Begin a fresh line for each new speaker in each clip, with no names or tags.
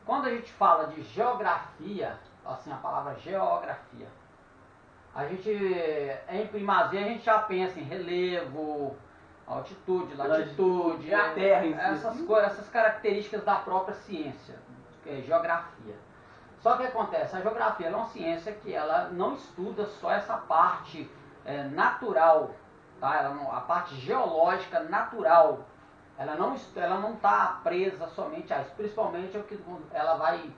Quando a gente fala de geografia, assim, a palavra geografia, a gente, em primazia, a gente já pensa em relevo, altitude, latitude,
É a terra em si.
essas características da própria ciência, que é geografia. Só que acontece, a geografia é uma ciência que ela não estuda só essa parte natural, tá? A parte geológica natural. Ela não está presa somente a isso, principalmente o que ela vai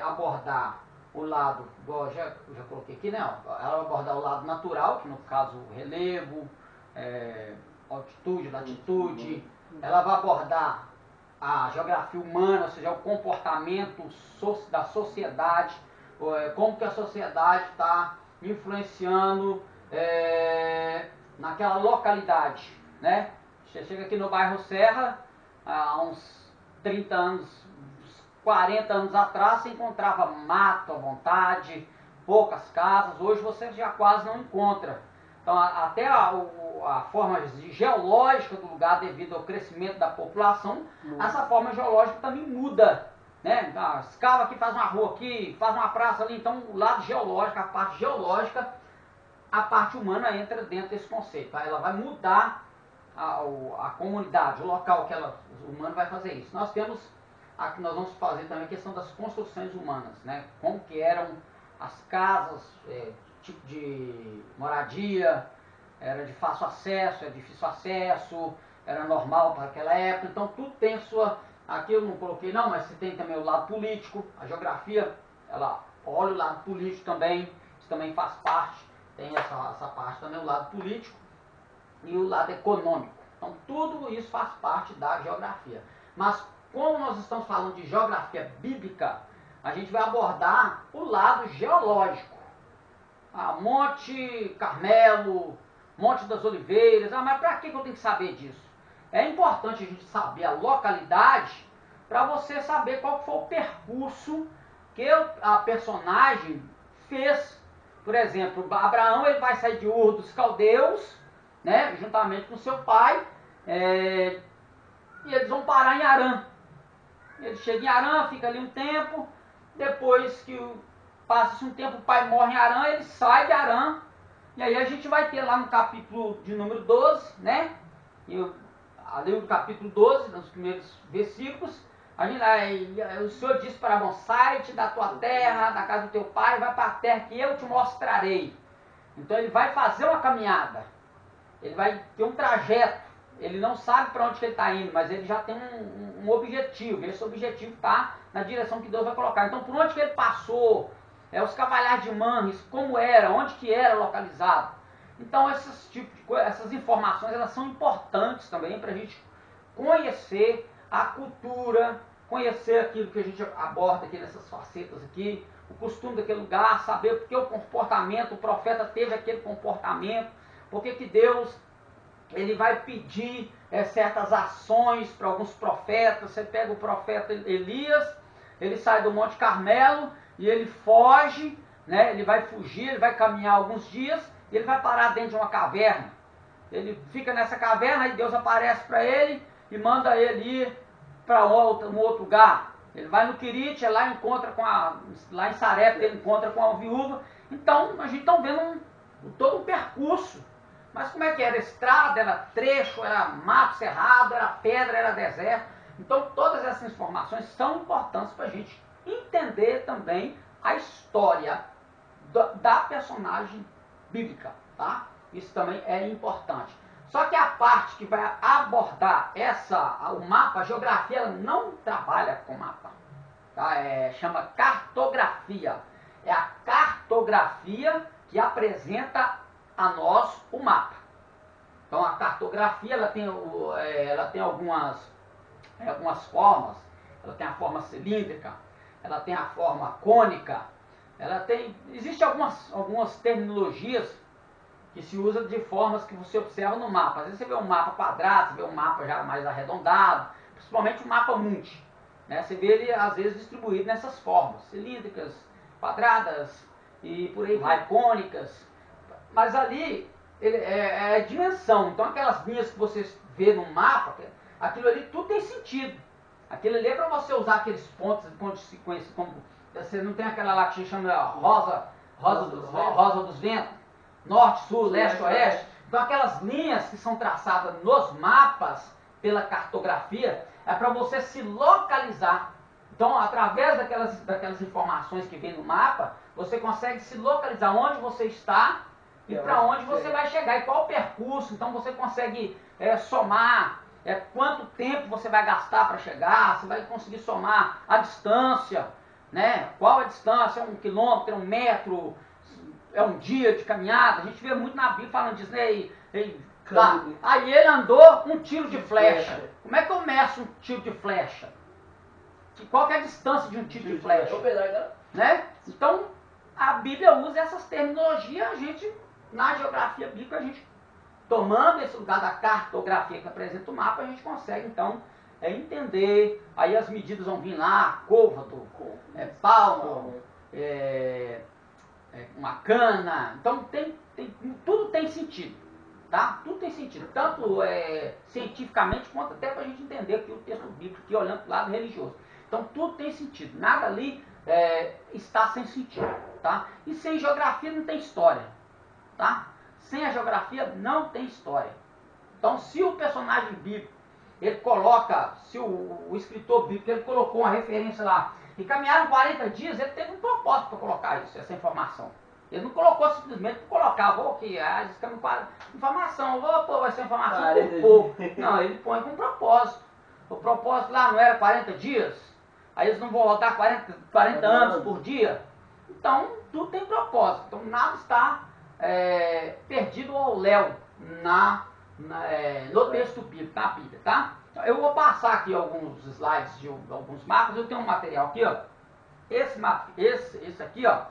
abordar o lado, igual eu já coloquei aqui, né? Ela vai abordar o lado natural, que no caso o relevo, altitude, latitude. Ela vai abordar a geografia humana, ou seja, o comportamento da sociedade, como que a sociedade está influenciando naquela localidade, né? Você chega aqui no bairro Serra, há uns 30 anos, uns 40 anos atrás, você encontrava mato à vontade, poucas casas, hoje você já quase não encontra. Então, até a forma geológica do lugar, devido ao crescimento da população, essa forma geológica também muda. Né? Escava aqui, faz uma rua aqui, faz uma praça ali. Então, o lado geológico, a parte geológica, a parte humana entra dentro desse conceito. Tá? Ela vai mudar a comunidade, o local que o humano vai fazer isso. Nós temos, aqui nós vamos fazer também a questão das construções humanas, né? Como que eram as casas, tipo de moradia, era de fácil acesso, é difícil acesso, era normal para aquela época. Então tudo tem a sua, aqui eu não coloquei não, mas você tem também o lado político, a geografia, ela olha o lado político também, isso também faz parte, tem essa parte também, o lado político e o lado econômico. Então tudo isso faz parte da geografia. Mas como nós estamos falando de geografia bíblica, a gente vai abordar o lado geológico. Monte Carmelo, Monte das Oliveiras. Mas para que eu tenho que saber disso? É importante a gente saber a localidade para você saber qual foi o percurso que a personagem fez. Por exemplo, Abraão ele vai sair de Ur dos Caldeus, né, juntamente com seu pai, e eles vão parar em Harã. Ele chega em Harã, fica ali um tempo, depois que passa-se um tempo, o pai morre em Harã, ele sai de Harã, e aí a gente vai ter lá no capítulo de número 12, né? Ali no capítulo 12, nos primeiros versículos, o Senhor disse para Abraão, sai-te da tua terra, da casa do teu pai, vai para a terra que eu te mostrarei. Então ele vai fazer uma caminhada, ele vai ter um trajeto, ele não sabe para onde que ele está indo, mas ele já tem um objetivo, esse objetivo está na direção que Deus vai colocar. Então por onde que ele passou, os Cavalhares de Manres, como era, onde que era localizado. Então essas informações elas são importantes também para a gente conhecer a cultura, conhecer aquilo que a gente aborda aqui nessas facetas aqui, o costume daquele lugar, saber porque o comportamento, o profeta teve aquele comportamento, porque que Deus ele vai pedir certas ações para alguns profetas. Você pega o profeta Elias, ele sai do Monte Carmelo e ele foge, né? Ele vai fugir, ele vai caminhar alguns dias e ele vai parar dentro de uma caverna. Ele fica nessa caverna e Deus aparece para ele e manda ele ir para um outro lugar. Ele vai no Quirite, lá encontra lá em Sarepta ele encontra com a viúva. Então a gente está vendo todo um percurso. Mas como é que era? Estrada, era trecho, era mato cerrado, era pedra, era deserto. Então todas essas informações são importantes para a gente entender também a história da personagem bíblica, tá? Isso também é importante. Só que a parte que vai abordar o mapa, a geografia, ela não trabalha com mapa. Tá? Chama cartografia. É a cartografia que apresenta a nós o mapa. Então a cartografia ela tem algumas formas. Ela tem a forma cilíndrica, ela tem a forma cônica, existem algumas terminologias que se usa de formas que você observa no mapa. Às vezes você vê um mapa quadrado, você vê um mapa já mais arredondado, principalmente o mapa mundi. Né? Você vê ele às vezes distribuído nessas formas, cilíndricas, quadradas e por aí vai, cônicas. Mas ali é dimensão. Então aquelas linhas que você vê no mapa, aquilo ali tudo tem sentido. Aquilo ali é para você usar aqueles pontos de sequência, como você não tem aquela lá que se chama rosa dos ventos, norte, sul, leste, oeste. Então aquelas linhas que são traçadas nos mapas pela cartografia é para você se localizar. Então, através daquelas informações que vem no mapa, você consegue se localizar onde você está e para onde você vai chegar e qual o percurso. Então você consegue somar quanto tempo você vai gastar para chegar, você vai conseguir somar a distância, né? Qual a distância, 1 quilômetro, 1 metro, é um dia de caminhada. A gente vê muito na Bíblia falando disso, né? Aí ele andou um tiro de flecha. Como é que eu meço um tiro de flecha? Qual que é a distância de um tiro de flecha? Né? Então, a Bíblia usa essas terminologias, a gente, na geografia bíblica, a gente, tomando esse lugar da cartografia que apresenta o mapa, a gente consegue, então, entender. Aí as medidas vão vir lá, côvado, palmo, uma cana. Então, tudo tem sentido. Tá? Tudo tem sentido, tanto cientificamente quanto até para a gente entender aqui o texto bíblico, aqui, olhando para o lado religioso. Então tudo tem sentido, nada ali está sem sentido. Tá? E sem geografia não tem história. Tá? Sem a geografia não tem história. Então se o personagem bíblico, ele coloca, se o escritor bíblico, ele colocou uma referência lá, e caminharam 40 dias, ele teve um propósito para colocar isso, essa informação. Ele não colocou simplesmente para colocar, vou aqui, informação, vou pôr essa informação por pouco. Não, ele põe com propósito. O propósito lá não era 40 dias? Aí eles não vão rodar 40 anos por dia? Então, tudo tem propósito. Então, nada está perdido ao léu no texto bíblico, na Bíblia, tá? Eu vou passar aqui alguns slides de alguns mapas. Eu tenho um material aqui, ó. Esse aqui, ó.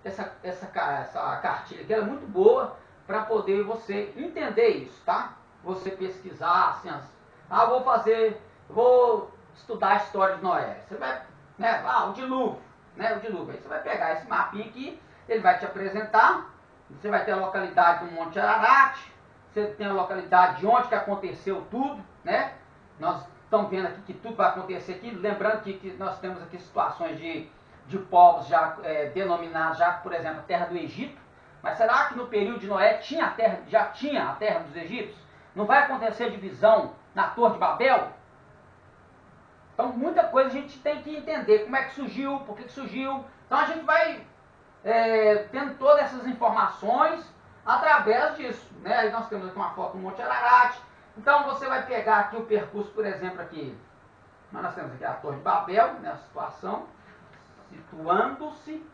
Essa cartilha aqui é muito boa para poder você entender isso, tá? Você pesquisar, assim, vou estudar a história de Noé. Você vai, né, o dilúvio, né, o dilúvio. Aí você vai pegar esse mapinha aqui, ele vai te apresentar, você vai ter a localidade do Monte Ararat, você tem a localidade de onde que aconteceu tudo, né? Nós estamos vendo aqui que tudo vai acontecer aqui, lembrando que nós temos aqui situações de povos já denominados, já, por exemplo, a terra do Egito. Mas será que no período de Noé já tinha a terra dos egípcios? Não vai acontecer divisão na Torre de Babel? Então muita coisa a gente tem que entender, como é que surgiu, por que surgiu. Então a gente vai tendo todas essas informações através disso, né? Aí nós temos aqui uma foto do Monte Ararat. Então você vai pegar aqui o percurso, por exemplo, aqui. Nós temos aqui a Torre de Babel, nessa situação, situando-se.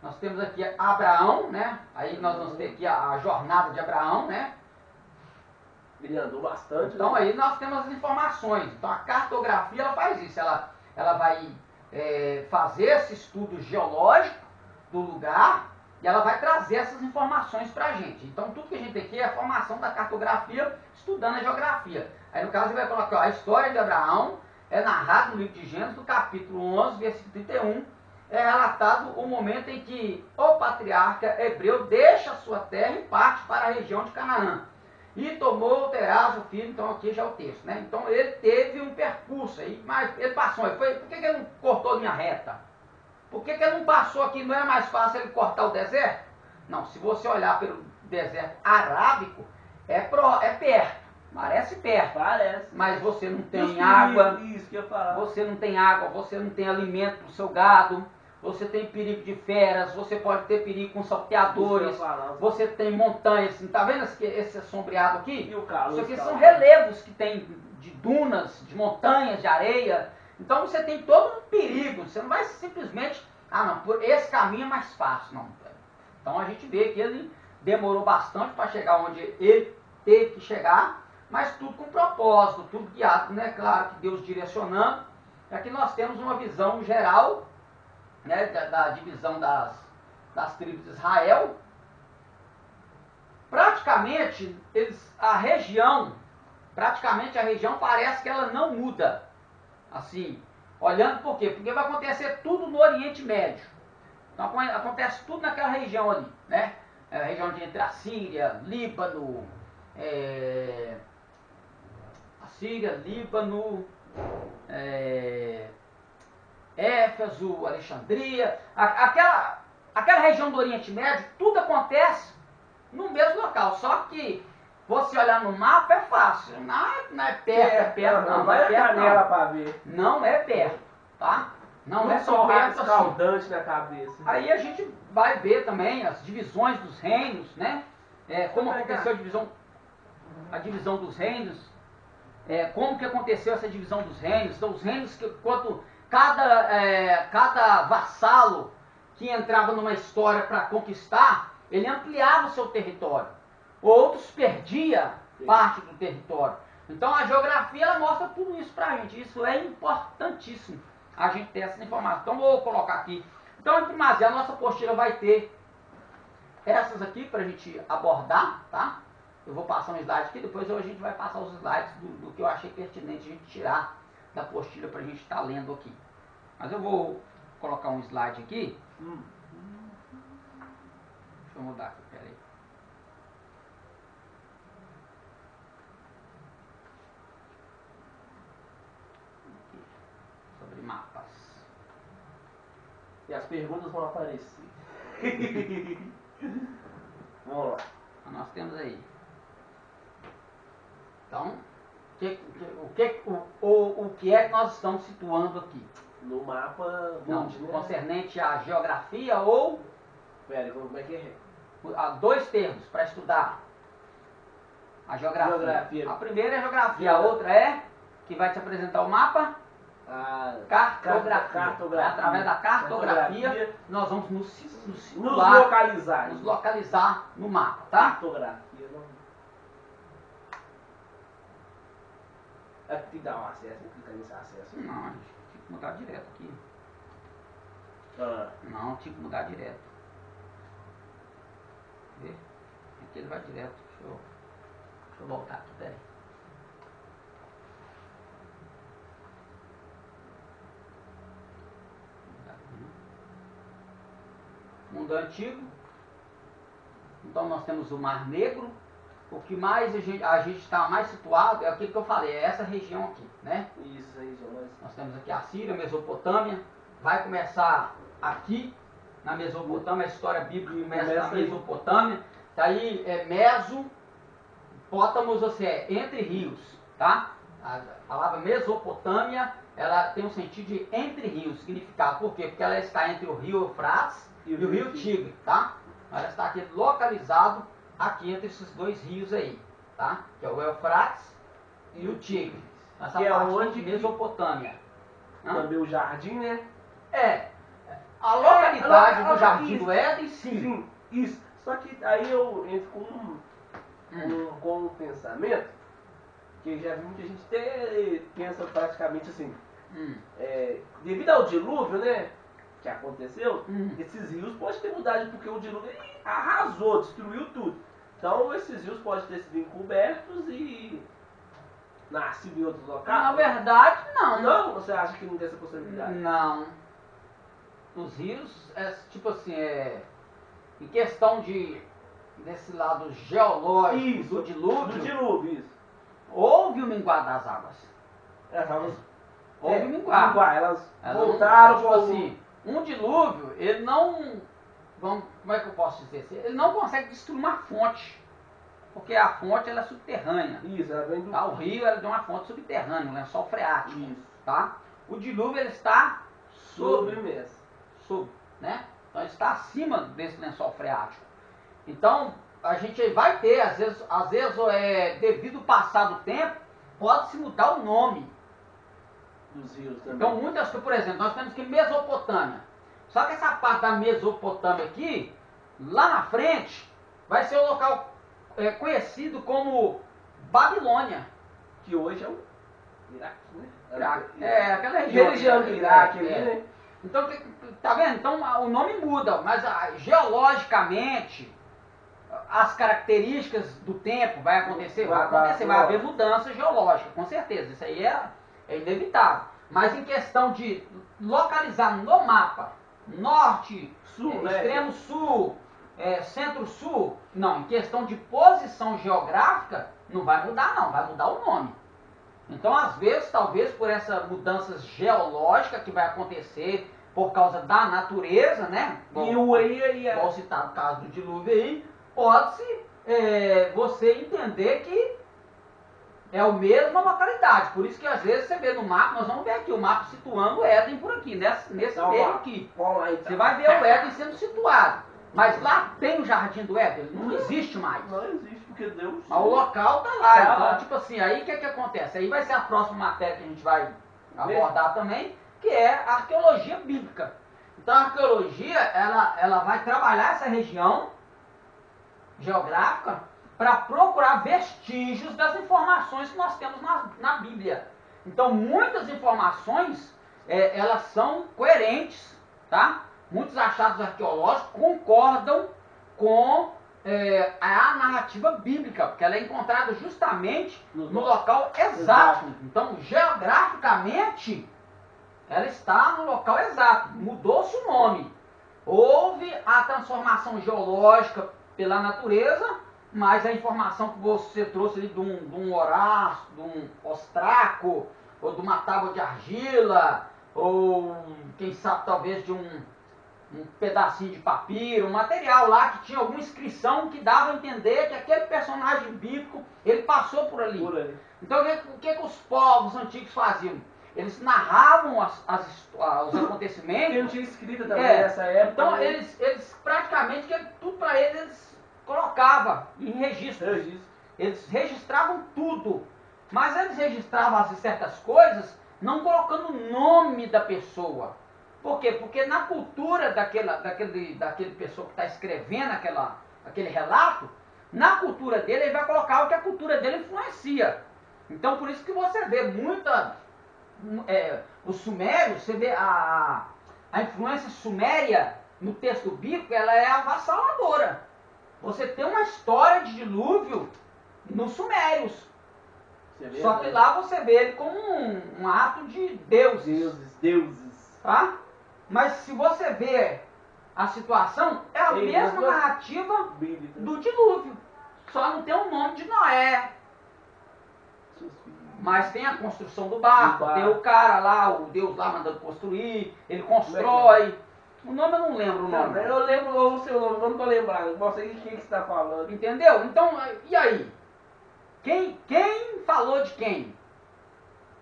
Nós temos aqui Abraão, né? Aí nós vamos ter aqui a jornada de Abraão, né?
Ele andou bastante.
Então aí nós temos as informações. Então a cartografia ela faz isso, ela vai fazer esse estudo geológico do lugar e ela vai trazer essas informações para a gente. Então tudo que a gente tem aqui é a formação da cartografia estudando a geografia. Aí no caso ele vai colocar, ó, a história de Abraão é narrada no livro de Gênesis, do capítulo 11, versículo 31, é relatado o momento em que o patriarca hebreu deixa a sua terra e parte para a região de Canaã. E tomou Terás, o filho, então aqui já é o texto, né? Então ele teve um percurso aí, mas ele passou, por que ele não cortou linha reta? Por que ele não passou aqui? Não era mais fácil ele cortar o deserto? Não, se você olhar pelo deserto arábico, é perto. Parece perto.
Parece.
Mas você não tem água.
Isso que eu ia falar.
Você não tem água, você não tem alimento para o seu gado. Você tem perigo de feras, você pode ter perigo com salteadores. Você tem montanhas. Tá vendo esse sombreado aqui?
E o calor,
isso aqui são relevos que tem de dunas, de montanhas, de areia. Então você tem todo um perigo. Você não vai simplesmente, não, por esse caminho é mais fácil. Não. Então a gente vê que ele demorou bastante para chegar onde ele teve que chegar, mas tudo com propósito, tudo guiado, né? Claro que Deus direcionando. Aqui nós temos uma visão geral, né, da divisão das tribos de Israel. Praticamente a região parece que ela não muda. Assim, olhando por quê? Porque vai acontecer tudo no Oriente Médio. Então acontece tudo naquela região ali, né? A região entre a Síria, Líbano, Éfeso, Alexandria, aquela região do Oriente Médio, tudo acontece no mesmo local. Só que você olhar no mapa é fácil. Não é perto,
não é perto, canela para ver.
Não é perto, tá? Não é
só
perto
escaldante assim na cabeça.
Aí a gente vai ver também as divisões dos reinos, né? Como aconteceu a divisão dos reinos, como que aconteceu essa divisão dos reinos. Então, os reinos, quanto cada vassalo que entrava numa história para conquistar, ele ampliava o seu território. Outros perdia parte do território. Então, a geografia ela mostra tudo isso para a gente. Isso é importantíssimo, a gente ter essa informação. Então, vou colocar aqui. Então, em primazia, a nossa apostila vai ter essas aqui para a gente abordar, tá? Eu vou passar um slide aqui, depois a gente vai passar os slides do que eu achei pertinente a gente tirar da apostila para a gente estar lendo aqui. Mas eu vou colocar um slide aqui. Deixa eu mudar aqui, peraí. Aqui, sobre mapas.
E as perguntas vão aparecer. Vamos lá.
Nós temos aí. Então, o que é que nós estamos situando aqui?
No mapa
mundi, né? Concernente à geografia ou...
Pera, como é que é?
Há dois termos para estudar a geografia. A primeira é a geografia, a outra é, que vai te apresentar o mapa, cartografia. Através da cartografia, nós vamos nos situar, nos localizar no mapa, tá?
Cartografia, não... Aqui tem que dar um acesso, clicar nesse acesso.
Não, a gente tinha que mudar direto aqui. Não, tinha que mudar direto. Vê? Aqui ele vai direto. Deixa eu voltar aqui, peraí. Mundo antigo. Então nós temos o Mar Negro. O que mais a gente está mais situado é aquilo que eu falei, é essa região aqui, né?
Isso, a região mais...
Nós temos aqui a Síria, a Mesopotâmia. Vai começar aqui na Mesopotâmia, a história bíblica começa na Mesopotâmia. Daí Mesopotamos, ou seja, entre rios, tá? A palavra Mesopotâmia, ela tem um sentido de entre rios, significado. Por quê? Porque ela está entre o rio Eufrates e o rio Tigre, tá? Ela está aqui localizado aqui entre esses dois rios aí, tá? Que é o Eufrates e o Tigre. Essa
que é
parte
onde
de Mesopotâmia.
Também o jardim, né?
A localidade do Jardim do Éden, sim.
Sim, isso. Só que aí eu entro com um pensamento que já vi muita gente até pensa praticamente assim. Devido ao dilúvio, né? Que aconteceu, esses rios podem ter mudado, porque o dilúvio arrasou, destruiu tudo. Então esses rios podem ter sido encobertos e nascido em outros locais.
Na verdade, não.
Não? Você acha que não tem essa possibilidade?
Não. Os rios, tipo assim, em questão desse lado geológico
Isso,
do dilúvio.
Do dilúvio, isso.
Houve um minguar das águas.
As águas
houve um minguar.
Elas voltaram,
tipo assim, um dilúvio, ele não... como é que eu posso dizer assim? Ele não consegue destruir uma fonte. Porque a fonte ela é subterrânea.
Isso, ela vem do...
O rio ela é de uma fonte subterrânea, um lençol freático.
Isso.
Tá? O dilúvio ele está
sob,
né? Então ele está acima desse lençol freático. Então a gente vai ter, às vezes devido ao passar do tempo, pode-se mudar o nome
dos rios também.
Então muitas, por exemplo, nós temos aqui Mesopotâmia. Só que essa parte da Mesopotâmia aqui, lá na frente, vai ser um local conhecido como Babilônia.
Que hoje é o Iraque, né?
Iraque. Aquela região
do Iraque ali, né?
Então, tá vendo? Então o nome muda, mas geologicamente, as características do tempo vai acontecer? Vai acontecer, vai haver mudança geológica, com certeza. Isso aí é inevitável. Mas em questão de localizar no mapa, norte,
sul,
extremo sul, centro-sul, não, em questão de posição geográfica, não vai mudar não, vai mudar o nome. Então, às vezes, talvez por essa mudança geológica que vai acontecer por causa da natureza, né? Vou citar o caso do dilúvio aí, pode-se você entender que é a mesma localidade. Por isso que às vezes você vê no mapa, nós vamos ver aqui o mapa situando o Éden por aqui, nesse meio aqui. Você vai ver o Éden sendo situado. Mas lá tem o jardim do Éden? Não existe mais.
Não existe, porque Deus...
Mas o local tá lá. Então, tipo assim, aí o que acontece? Aí vai ser a próxima matéria que a gente vai abordar também, que é a arqueologia bíblica. Então a arqueologia, ela vai trabalhar essa região geográfica para procurar vestígios das informações que nós temos na Bíblia. Então muitas informações, elas são coerentes, tá? Muitos achados arqueológicos concordam com a narrativa bíblica, porque ela é encontrada justamente no local exato. Então, geograficamente, ela está no local exato. Mudou-se o nome. Houve a transformação geológica pela natureza, mas a informação que você trouxe ali de um horácio, de um ostraco, ou de uma tábua de argila, ou quem sabe talvez de um pedacinho de papiro, um material lá que tinha alguma inscrição que dava a entender que aquele personagem bíblico, ele passou por ali. Então o que os povos antigos faziam? Eles narravam os acontecimentos.
Porque não tinha escrita também nessa época.
Então eles praticamente, tudo para eles colocavam em registros. Eles registravam tudo. Mas eles registravam certas coisas não colocando o nome da pessoa. Por quê? Porque na cultura daquele pessoa que está escrevendo aquele relato, na cultura dele, ele vai colocar o que a cultura dele influencia. Então, por isso que você vê os sumérios, você vê a influência suméria no texto bíblico, ela é avassaladora. Você tem uma história de dilúvio nos sumérios. Só que lá você vê ele como um ato de deuses. Tá? Mas se você vê a situação, é a mesma narrativa do dilúvio. Só não tem o nome de Noé. Mas tem a construção do barco, tem o cara lá, o Deus lá mandando construir, ele constrói. O nome eu não lembro o nome.
Eu lembro o seu nome, não estou lembrando. Não sei de quem que você está falando.
Entendeu? Então, e aí? Quem falou de quem?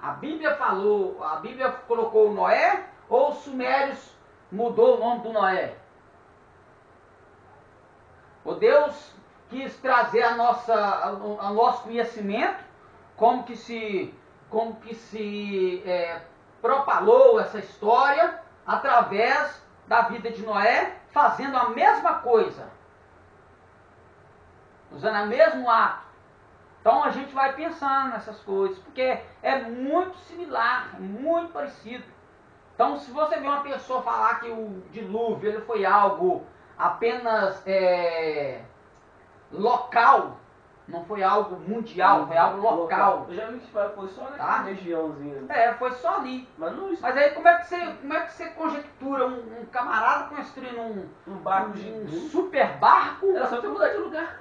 A Bíblia colocou o Noé ou os sumérios mudou o nome do Noé? O Deus quis trazer a nosso conhecimento, como que se propalou essa história através da vida de Noé, fazendo a mesma coisa, usando o mesmo ato. Então a gente vai pensando nessas coisas, porque é muito similar, muito parecido. Então, se você vê uma pessoa falar que o dilúvio ele foi algo apenas local, não foi algo mundial, foi algo local.
Eu já vi que foi só naquela regiãozinha.
Foi só ali.
Mas
aí como é que você conjectura um camarada construindo um
barco
um super barco?
Era só ter mudar de lugar.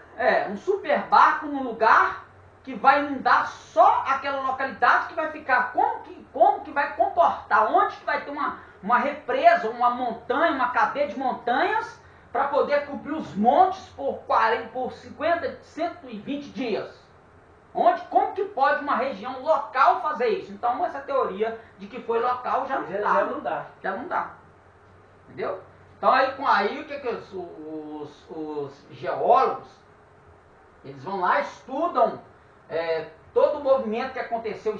Um super barco num lugar que vai inundar só aquela localidade, que vai ficar, como que vai comportar, onde que vai ter uma represa, uma montanha, uma cadeia de montanhas, para poder cobrir os montes por 50, 120 dias. Como que pode uma região local fazer isso? Então essa teoria de que foi local já não dá. Entendeu? Então aí o que os geólogos, eles vão lá, estudam todo o movimento que aconteceu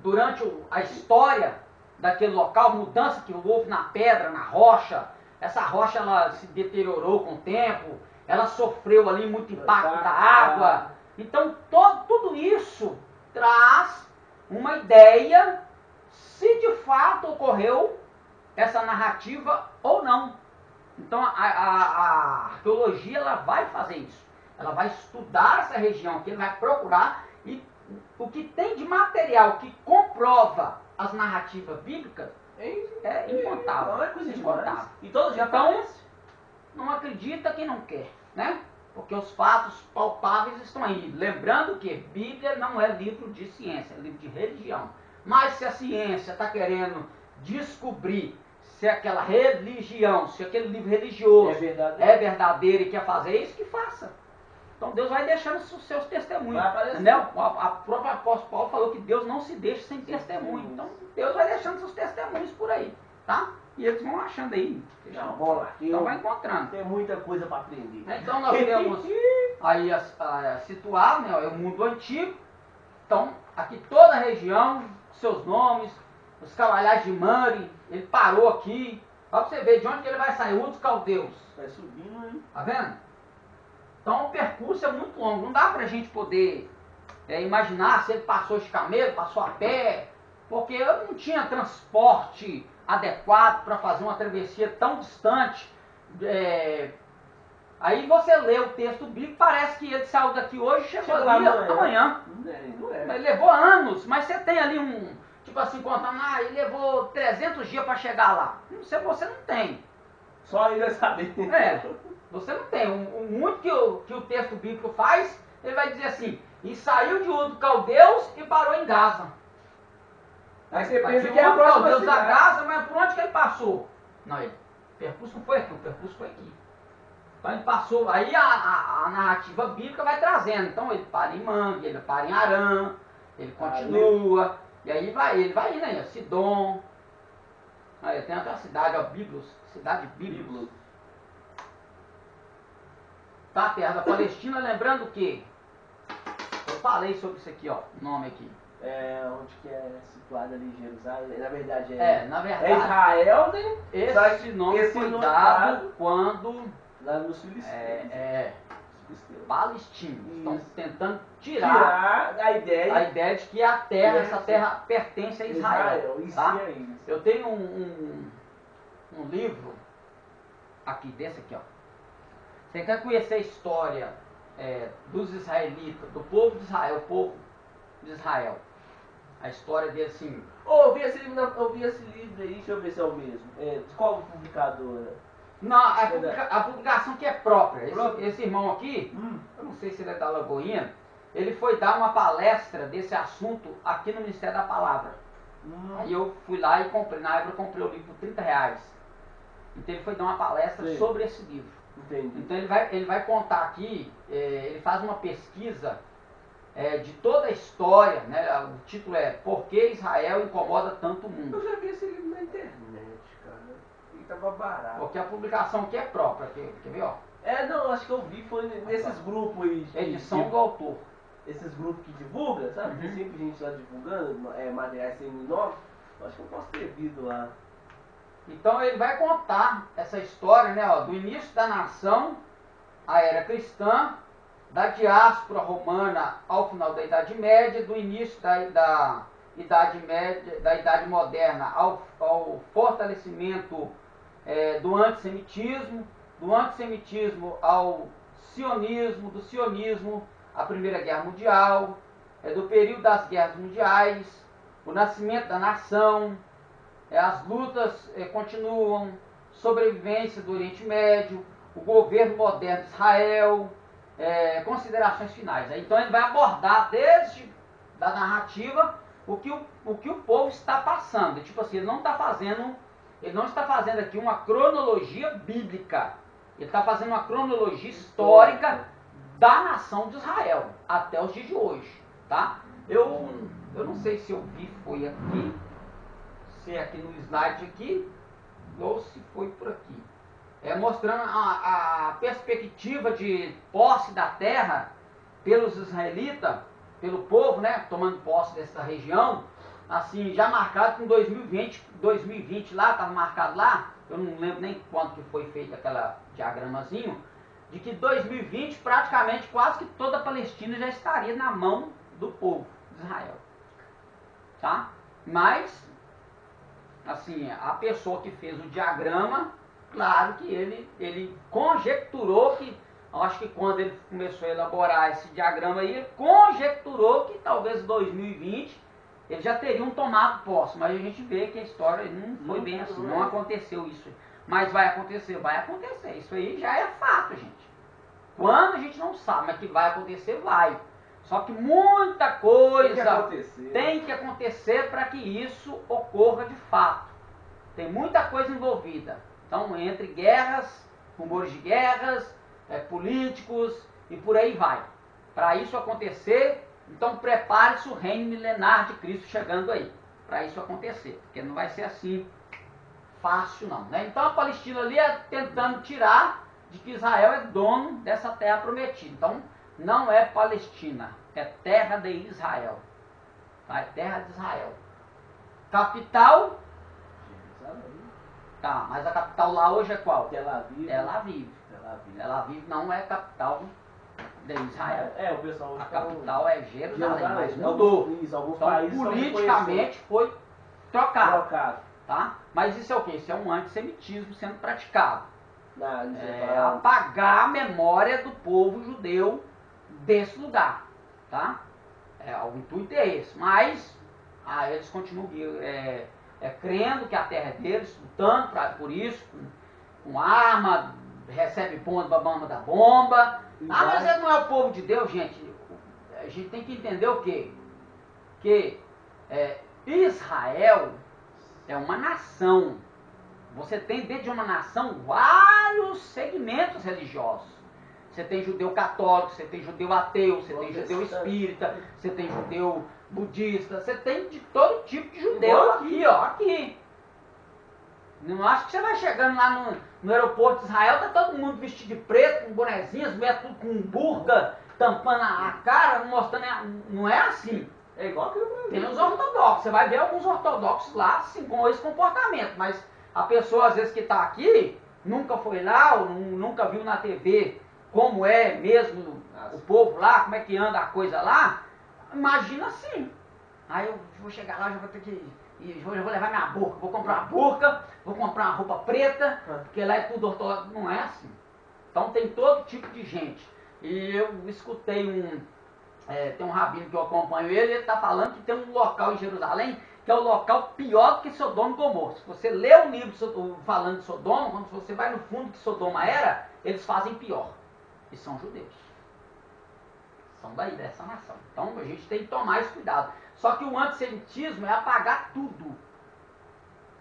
durante a história daquele local, mudança que houve na pedra, na rocha. Essa rocha ela se deteriorou com o tempo, ela sofreu ali muito impacto da água. Então tudo isso traz uma ideia se de fato ocorreu essa narrativa ou não. Então a arqueologia ela vai fazer isso. Ela vai estudar essa região aqui, vai procurar, e o que tem de material que comprova as narrativas bíblicas é incontável.
Não é coisa
incontável.
E todo dia
então, não acredita quem não quer, né? Porque os fatos palpáveis estão aí. Lembrando que Bíblia não é livro de ciência, é livro de religião. Mas se a ciência está querendo descobrir se aquela religião, se aquele livro religioso é verdadeiro e quer fazer isso, que faça. Então Deus vai deixando os seus testemunhos. Entendeu? A própria apóstolo Paulo falou que Deus não se deixa sem testemunho. Então Deus vai deixando seus testemunhos por aí. Tá? E eles vão achando aí. Então vai encontrando.
Tem muita coisa para aprender.
Então nós temos aí situado, né, o mundo antigo. Então, aqui toda a região, seus nomes, os cavalhais de Mari, ele parou aqui. Só para você ver de onde que ele vai sair, dos caldeus.
Vai subindo, hein?
Tá vendo? Então o percurso é muito longo. Não dá pra gente poder imaginar se ele passou de camelo, passou a pé, porque eu não tinha transporte adequado para fazer uma travessia tão distante. Aí você lê o texto bíblico, parece que ele saiu daqui hoje e chegou ali amanhã.
Não é.
Ele levou anos, mas você tem ali tipo assim, contando, ele levou 300 dias para chegar lá. Você não tem.
Só ele vai saber.
Você não tem. Muito que o texto bíblico faz, ele vai dizer assim, e saiu de Ur dos Caldeus e parou em Gaza.
Aí você pensa que é a próxima
Deus a Gaza, mas por onde que ele passou? Não, o percurso não foi aqui, o percurso foi aqui. Então ele passou, aí a narrativa bíblica vai trazendo. Então ele para em Mangue, ele para em Arã, ele continua, e aí ele vai indo aí, Sidom. Aí tem outra cidade, Biblos, cidade Biblos. Tá, a terra da Palestina, lembrando que eu falei sobre isso aqui, ó, o nome aqui.
Onde que é situado ali Jerusalém? Na verdade
na verdade,
é Israel, né?
Esse nome foi dado quando
lá nos filisteus.
Palestinos estão tentando tirar a ideia de que essa terra pertence a Israel. Tá? Eu tenho um livro aqui, desse aqui, ó. Você quer conhecer a história dos israelitas, do povo de Israel, o povo de Israel. A história dele assim.
Eu vi esse livro aí, deixa eu ver se é o mesmo. De qual publicadora?
Não, a publicação que é própria. Esse irmão aqui, eu não sei se ele é da Lagoinha, ele foi dar uma palestra desse assunto aqui no Ministério da Palavra. Aí eu fui lá e comprei, na época eu comprei o livro por R$30. Então ele foi dar uma palestra sobre esse livro.
Entendi.
Então ele vai contar aqui, ele faz uma pesquisa de toda a história, né? O título é Por que Israel incomoda tanto o mundo?
Eu já vi esse livro na internet, cara. E tava barato.
Porque a publicação aqui é própria, quer ver, ó?
Não, acho que eu vi, foi nesses grupos aí.
Edição do autor.
Esses grupos que divulgam, sabe? Tem sempre gente lá divulgando materiais sem nome. Acho que eu posso ter visto lá.
Então ele vai contar essa história, né, ó, do início da nação, a era cristã, da diáspora romana ao final da Idade Média, do início da Idade Média, da Idade Moderna ao fortalecimento do antissemitismo ao sionismo, do sionismo à Primeira Guerra Mundial, do período das guerras mundiais, o nascimento da nação, as lutas continuam, sobrevivência do Oriente Médio, o governo moderno de Israel, considerações finais. Então ele vai abordar desde da narrativa o que o povo está passando. Tipo assim, ele não está fazendo aqui uma cronologia bíblica. Ele está fazendo uma cronologia histórica da nação de Israel até os dias de hoje, tá? Eu não sei se eu vi foi aqui, se é aqui no slide aqui, ou se foi por aqui. Mostrando a perspectiva de posse da terra pelos israelitas, pelo povo, né, tomando posse dessa região, assim, já marcado com 2020 lá, estava marcado lá, eu não lembro nem quando que foi feito aquele diagramazinho, de que 2020 praticamente quase que toda a Palestina já estaria na mão do povo de Israel. Tá? Mas, assim, a pessoa que fez o diagrama, claro que ele conjecturou que, acho que quando ele começou a elaborar esse diagrama aí, ele conjecturou que talvez em 2020 eles já teriam tomado posse, mas a gente vê que a história não foi bem assim, não aconteceu isso. Mas vai acontecer, isso aí já é fato, gente. Quando a gente não sabe, mas que vai acontecer, vai. Só que muita coisa tem que acontecer para que isso ocorra de fato. Tem muita coisa envolvida. Então, entre guerras, rumores de guerras, políticos e por aí vai. Para isso acontecer, então prepare-se o reino milenar de Cristo chegando aí. Para isso acontecer. Porque não vai ser assim fácil não, né? Então a Palestina ali é tentando tirar de que Israel é dono dessa terra prometida. Então não é Palestina, é terra de Israel. Tá? É terra de Israel. Capital? Tá, mas a capital lá hoje é qual?
Tel Aviv.
Tel Aviv. Tel Aviv não é capital de Israel.
O pessoal.
A capital é Jerusalém, mas mudou.
Alguns
então
países
politicamente foi trocado. Tá? Mas isso é o quê? Isso é um antissemitismo sendo praticado. É apagar a memória do povo judeu desse lugar. Tá? O intuito é esse. Mas eles continuam crendo que a terra é deles, lutando por isso, com arma, recebe bomba da bomba. Mas ele não é o povo de Deus, gente. A gente tem que entender o quê? Que Israel é uma nação. Você tem dentro de uma nação vários segmentos religiosos. Você tem judeu católico, você tem judeu ateu, você tem judeu espírita, você tem judeu budista, você tem de todo tipo de judeu aqui, ó, aqui. Não acho que você vai chegando lá no aeroporto de Israel, tá todo mundo vestido de preto, com bonezinhas, as mulheres tudo com burca, tampando a cara, mostrando. Não é assim.
É igual aqui no Brasil.
Tem os ortodoxos, você vai ver alguns ortodoxos lá, assim, com esse comportamento, mas a pessoa às vezes que está aqui, nunca foi lá, ou nunca viu na TV como é mesmo o povo lá, como é que anda a coisa lá, imagina assim. Aí eu vou chegar lá, já vou ter que... Eu vou levar minha burca, vou comprar uma burca, vou comprar uma roupa preta, porque lá é tudo ortodoxo. Não é assim. Então tem todo tipo de gente. E eu escutei tem um rabino que eu acompanho ele está falando que tem um local em Jerusalém que é o local pior do que Sodoma e Gomorra. Se você lê o livro falando de Sodoma, quando você vai no fundo que Sodoma era, eles fazem pior. E são judeus. São daí, dessa nação. Então a gente tem que tomar esse cuidado. Só que o antissemitismo é apagar tudo.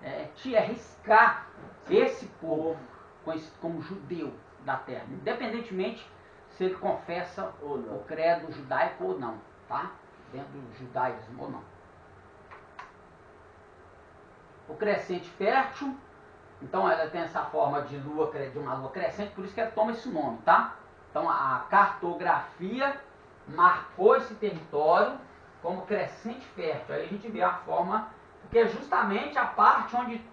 É riscar esse povo como judeu da terra. Independentemente se ele confessa o credo judaico ou não. Tá? Dentro do judaísmo ou não. O crescente fértil. Então ela tem essa forma de uma lua crescente, por isso que ela toma esse nome. Tá? Então a cartografia marcou esse território como crescente fértil. Aí a gente vê a forma, porque é justamente a parte onde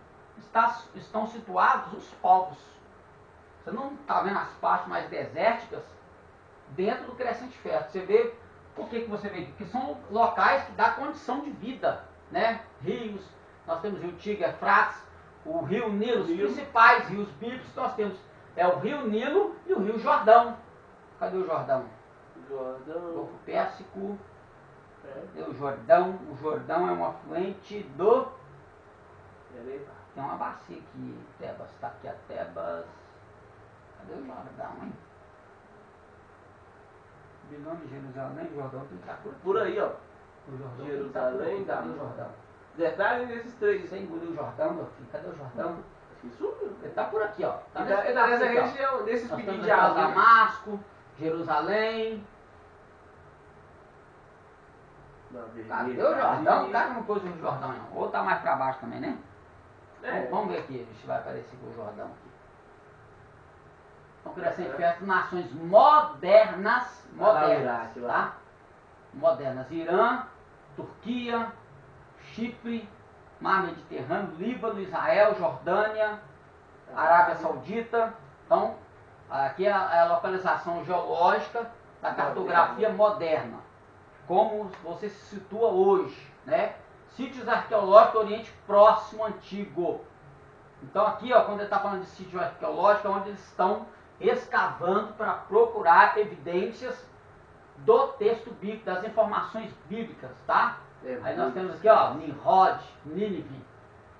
estão situados os povos. Você não está vendo as partes mais desérticas dentro do crescente fértil. Você vê, por que você vê? Porque são locais que dão condição de vida, né? Rios, nós temos o rio Tigre, Eufrates, o rio Nilo, os principais rios bíblicos nós temos é o rio Nilo e o rio Jordão. Cadê o Jordão? Golfo Pérsico. O Jordão é um afluente do... Tem uma bacia aqui, Tebas, está aqui a Tebas. Cadê o Jordão, hein? Babilônia, Jerusalém, Jordão tem que estar
por aí, ó.
O Jordão
Jerusalém,
cadê o Jordão?
Detalhe nesses três.
Você engoliu o Jordão, meu filho? Cadê o Jordão?
Sumiu.
Ele está por aqui, ó.
Tá nessa região, nesses pedinhos de
água. Damasco, Jerusalém. Cadê o Jordão? O cara não pôs o Jordão, não. Ou tá mais para baixo também, né? Vamos ver aqui, se vai aparecer com o Jordão aqui. Então, crescente fértil, nações modernas, tá? Modernas. Irã, Turquia, Chipre, Mar Mediterrâneo, Líbano, Israel, Jordânia, Arábia Saudita. Então, aqui é a localização geológica da cartografia moderna. Como você se situa hoje, né? Sítios arqueológicos do Oriente Próximo Antigo. Então aqui, ó, quando ele está falando de sítio arqueológico, é onde eles estão escavando para procurar evidências do texto bíblico, das informações bíblicas, tá? Aí nós temos aqui, ó, Nimrod, Nínive.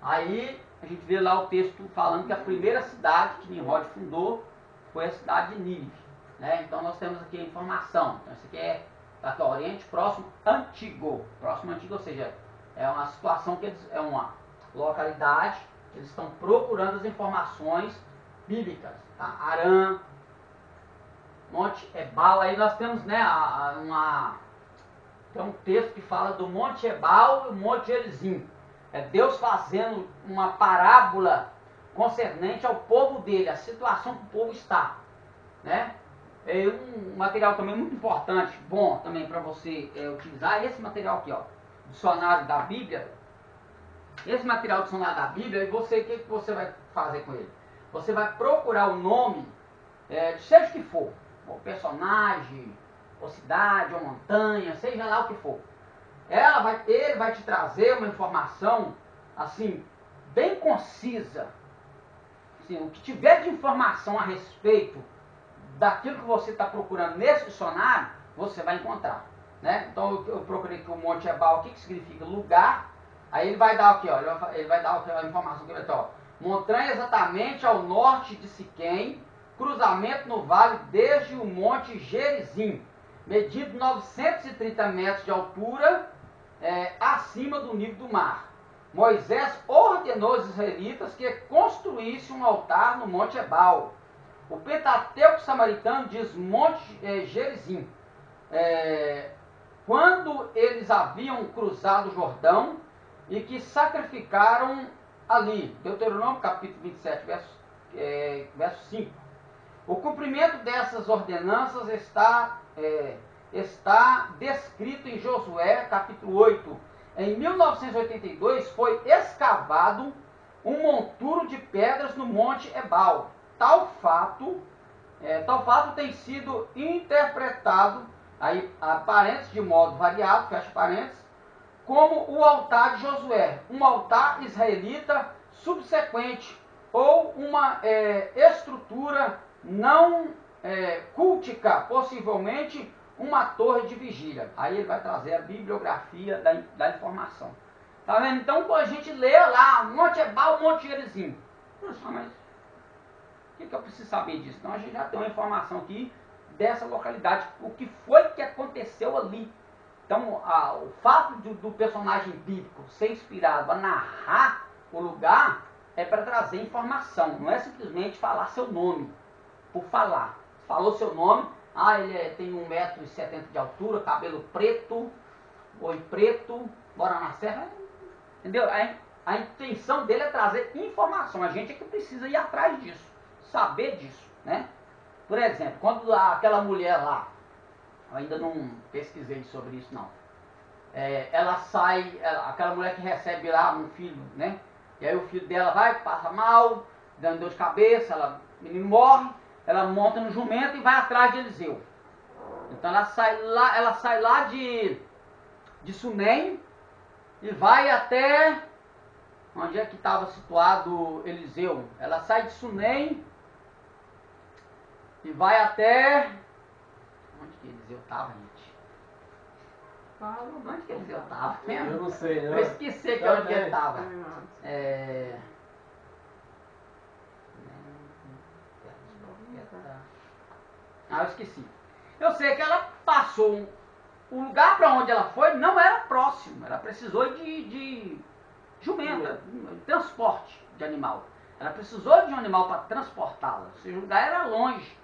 Aí a gente vê lá o texto falando que a primeira cidade que Nimrod fundou foi a cidade de Nínive. né? Então nós temos aqui a informação. Então isso aqui é aqui, Oriente Próximo Antigo. Próximo Antigo, ou seja, é uma situação que eles, é uma localidade, eles estão procurando as informações bíblicas. Tá? Arã, Monte Ebal, aí nós temos, né, tem um texto que fala do Monte Ebal e o Monte Gerizim. É Deus fazendo uma parábola concernente ao povo dele, a situação que o povo está, né? É um material também muito importante, bom também para você utilizar, esse material aqui, ó, dicionário da Bíblia. Esse material dicionário da Bíblia, e você, o que você vai fazer com ele? Você vai procurar o nome, seja o que for, ou personagem, ou cidade, ou montanha, seja lá o que for. Ele vai te trazer uma informação, assim, bem concisa. Assim, o que tiver de informação a respeito daquilo que você está procurando nesse dicionário, você vai encontrar, né? Então eu procurei aqui o Monte Ebal, o que significa lugar. Aí ele vai dar aqui, ó, ele vai dar aqui a informação que vai ter, ó, montanha exatamente ao norte de Siquém, cruzamento no vale desde o Monte Gerizim, medido 930 metros de altura, acima do nível do mar. Moisés ordenou aos israelitas que construíssem um altar no Monte Ebal. O Pentateuco samaritano diz Monte Gerizim. Quando eles haviam cruzado o Jordão e que sacrificaram ali. Deuteronômio capítulo 27, verso 5. O cumprimento dessas ordenanças está descrito em Josué capítulo 8. Em 1982 foi escavado um monturo de pedras no Monte Ebal. Tal fato tem sido interpretado, aí, parênteses, de modo variado, fecha parênteses, como o altar de Josué, um altar israelita subsequente, ou uma estrutura não cultica, possivelmente uma torre de vigília. Aí ele vai trazer a bibliografia da informação. Tá vendo? Então a gente lê lá, Monte Ebal, Monte Gerizim. Mas o que eu preciso saber disso? Então a gente já tem uma informação aqui dessa localidade, o que foi que aconteceu ali. Então o fato do personagem bíblico ser inspirado a narrar o lugar é para trazer informação, não é simplesmente falar seu nome, por falar. Falou seu nome, ele tem 1,70 m de altura, cabelo preto, olho preto, mora na serra, entendeu? A intenção dele é trazer informação, a gente é que precisa ir atrás disso, saber disso, né? Por exemplo, quando aquela mulher lá, eu ainda não pesquisei sobre isso não, ela sai, aquela mulher que recebe lá um filho, né? E aí o filho dela passa mal, dando dor de cabeça, o menino morre, ela monta no jumento e vai atrás de Eliseu. Então ela sai lá de Sunem e vai até onde é que estava situado Eliseu. Ela sai de Sunem e vai até onde que Eliseu estava, gente? Onde que Eliseu estava?
Eu não sei, não.
Eu esqueci que onde ele estava. Eu esqueci. Eu sei que ela passou. O lugar para onde ela foi não era próximo. Ela precisou de jumenta, de transporte de animal. Ela precisou de um animal para transportá-la. Ou seja, o lugar era longe.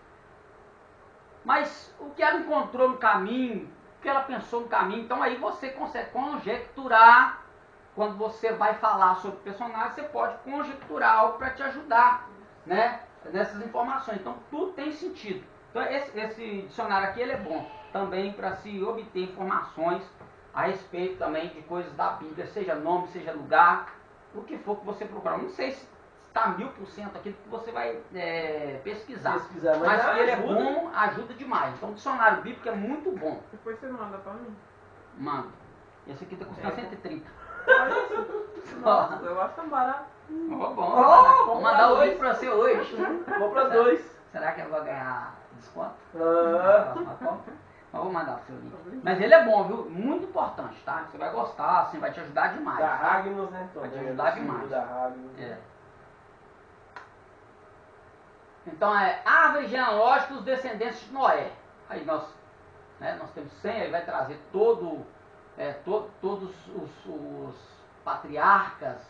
Mas o que ela encontrou no caminho, o que ela pensou no caminho, então aí você consegue conjecturar. Quando você vai falar sobre o personagem, você pode conjecturar algo para te ajudar, né, nessas informações. Então tudo tem sentido. Então esse dicionário aqui ele é bom também para se obter informações a respeito também de coisas da Bíblia, seja nome, seja lugar, o que for que você procurar. Não sei se está 1000% aquilo que você vai pesquisar, mas que ele é bom, ajuda demais. Então o dicionário bíblico é muito bom.
Depois você manda para mim?
Manda. Esse aqui está custando 130.
Olha isso. Nossa, eu acho tão barato.
Bom. Vou mandar o link para você hoje.
Compra 2.
Será que eu vou ganhar desconto?
Ah.
Eu vou mandar o seu link. Mas ele é bom, viu? Muito importante, tá? Você vai gostar, assim, vai te ajudar demais.
Da
tá?
Ragnos, né?
Vai te ajudar demais.
Da Ragnos.
Então é árvore genealógica dos descendentes de Noé. Aí nós temos 100, aí vai trazer todos os patriarcas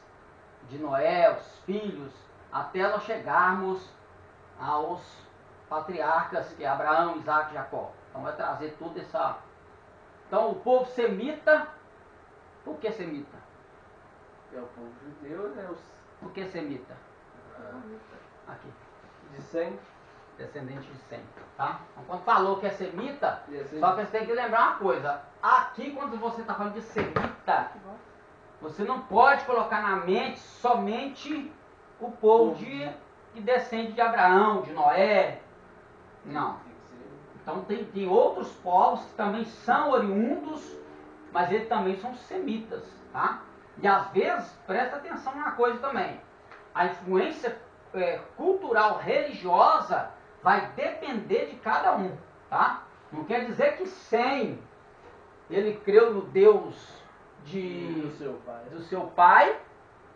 de Noé, os filhos, até nós chegarmos aos patriarcas que é Abraão, Isaac e Jacó. Então vai trazer tudo essa... Então o povo semita, por que semita?
É o povo judeu, né?
Por que semita? Aqui.
De 100.
Descendente de 100, tá? Então, quando falou que é semita,
Descendente.
só que você tem que lembrar uma coisa. Aqui, quando você está falando de semita, você não pode colocar na mente somente o povo que descende de Abraão, de Noé. Não. Então tem outros povos que também são oriundos, mas eles também são semitas, tá? E às vezes, presta atenção numa coisa também. A influência cultural religiosa vai depender de cada um, tá? Não quer dizer que Sem ele creu no Deus do seu pai,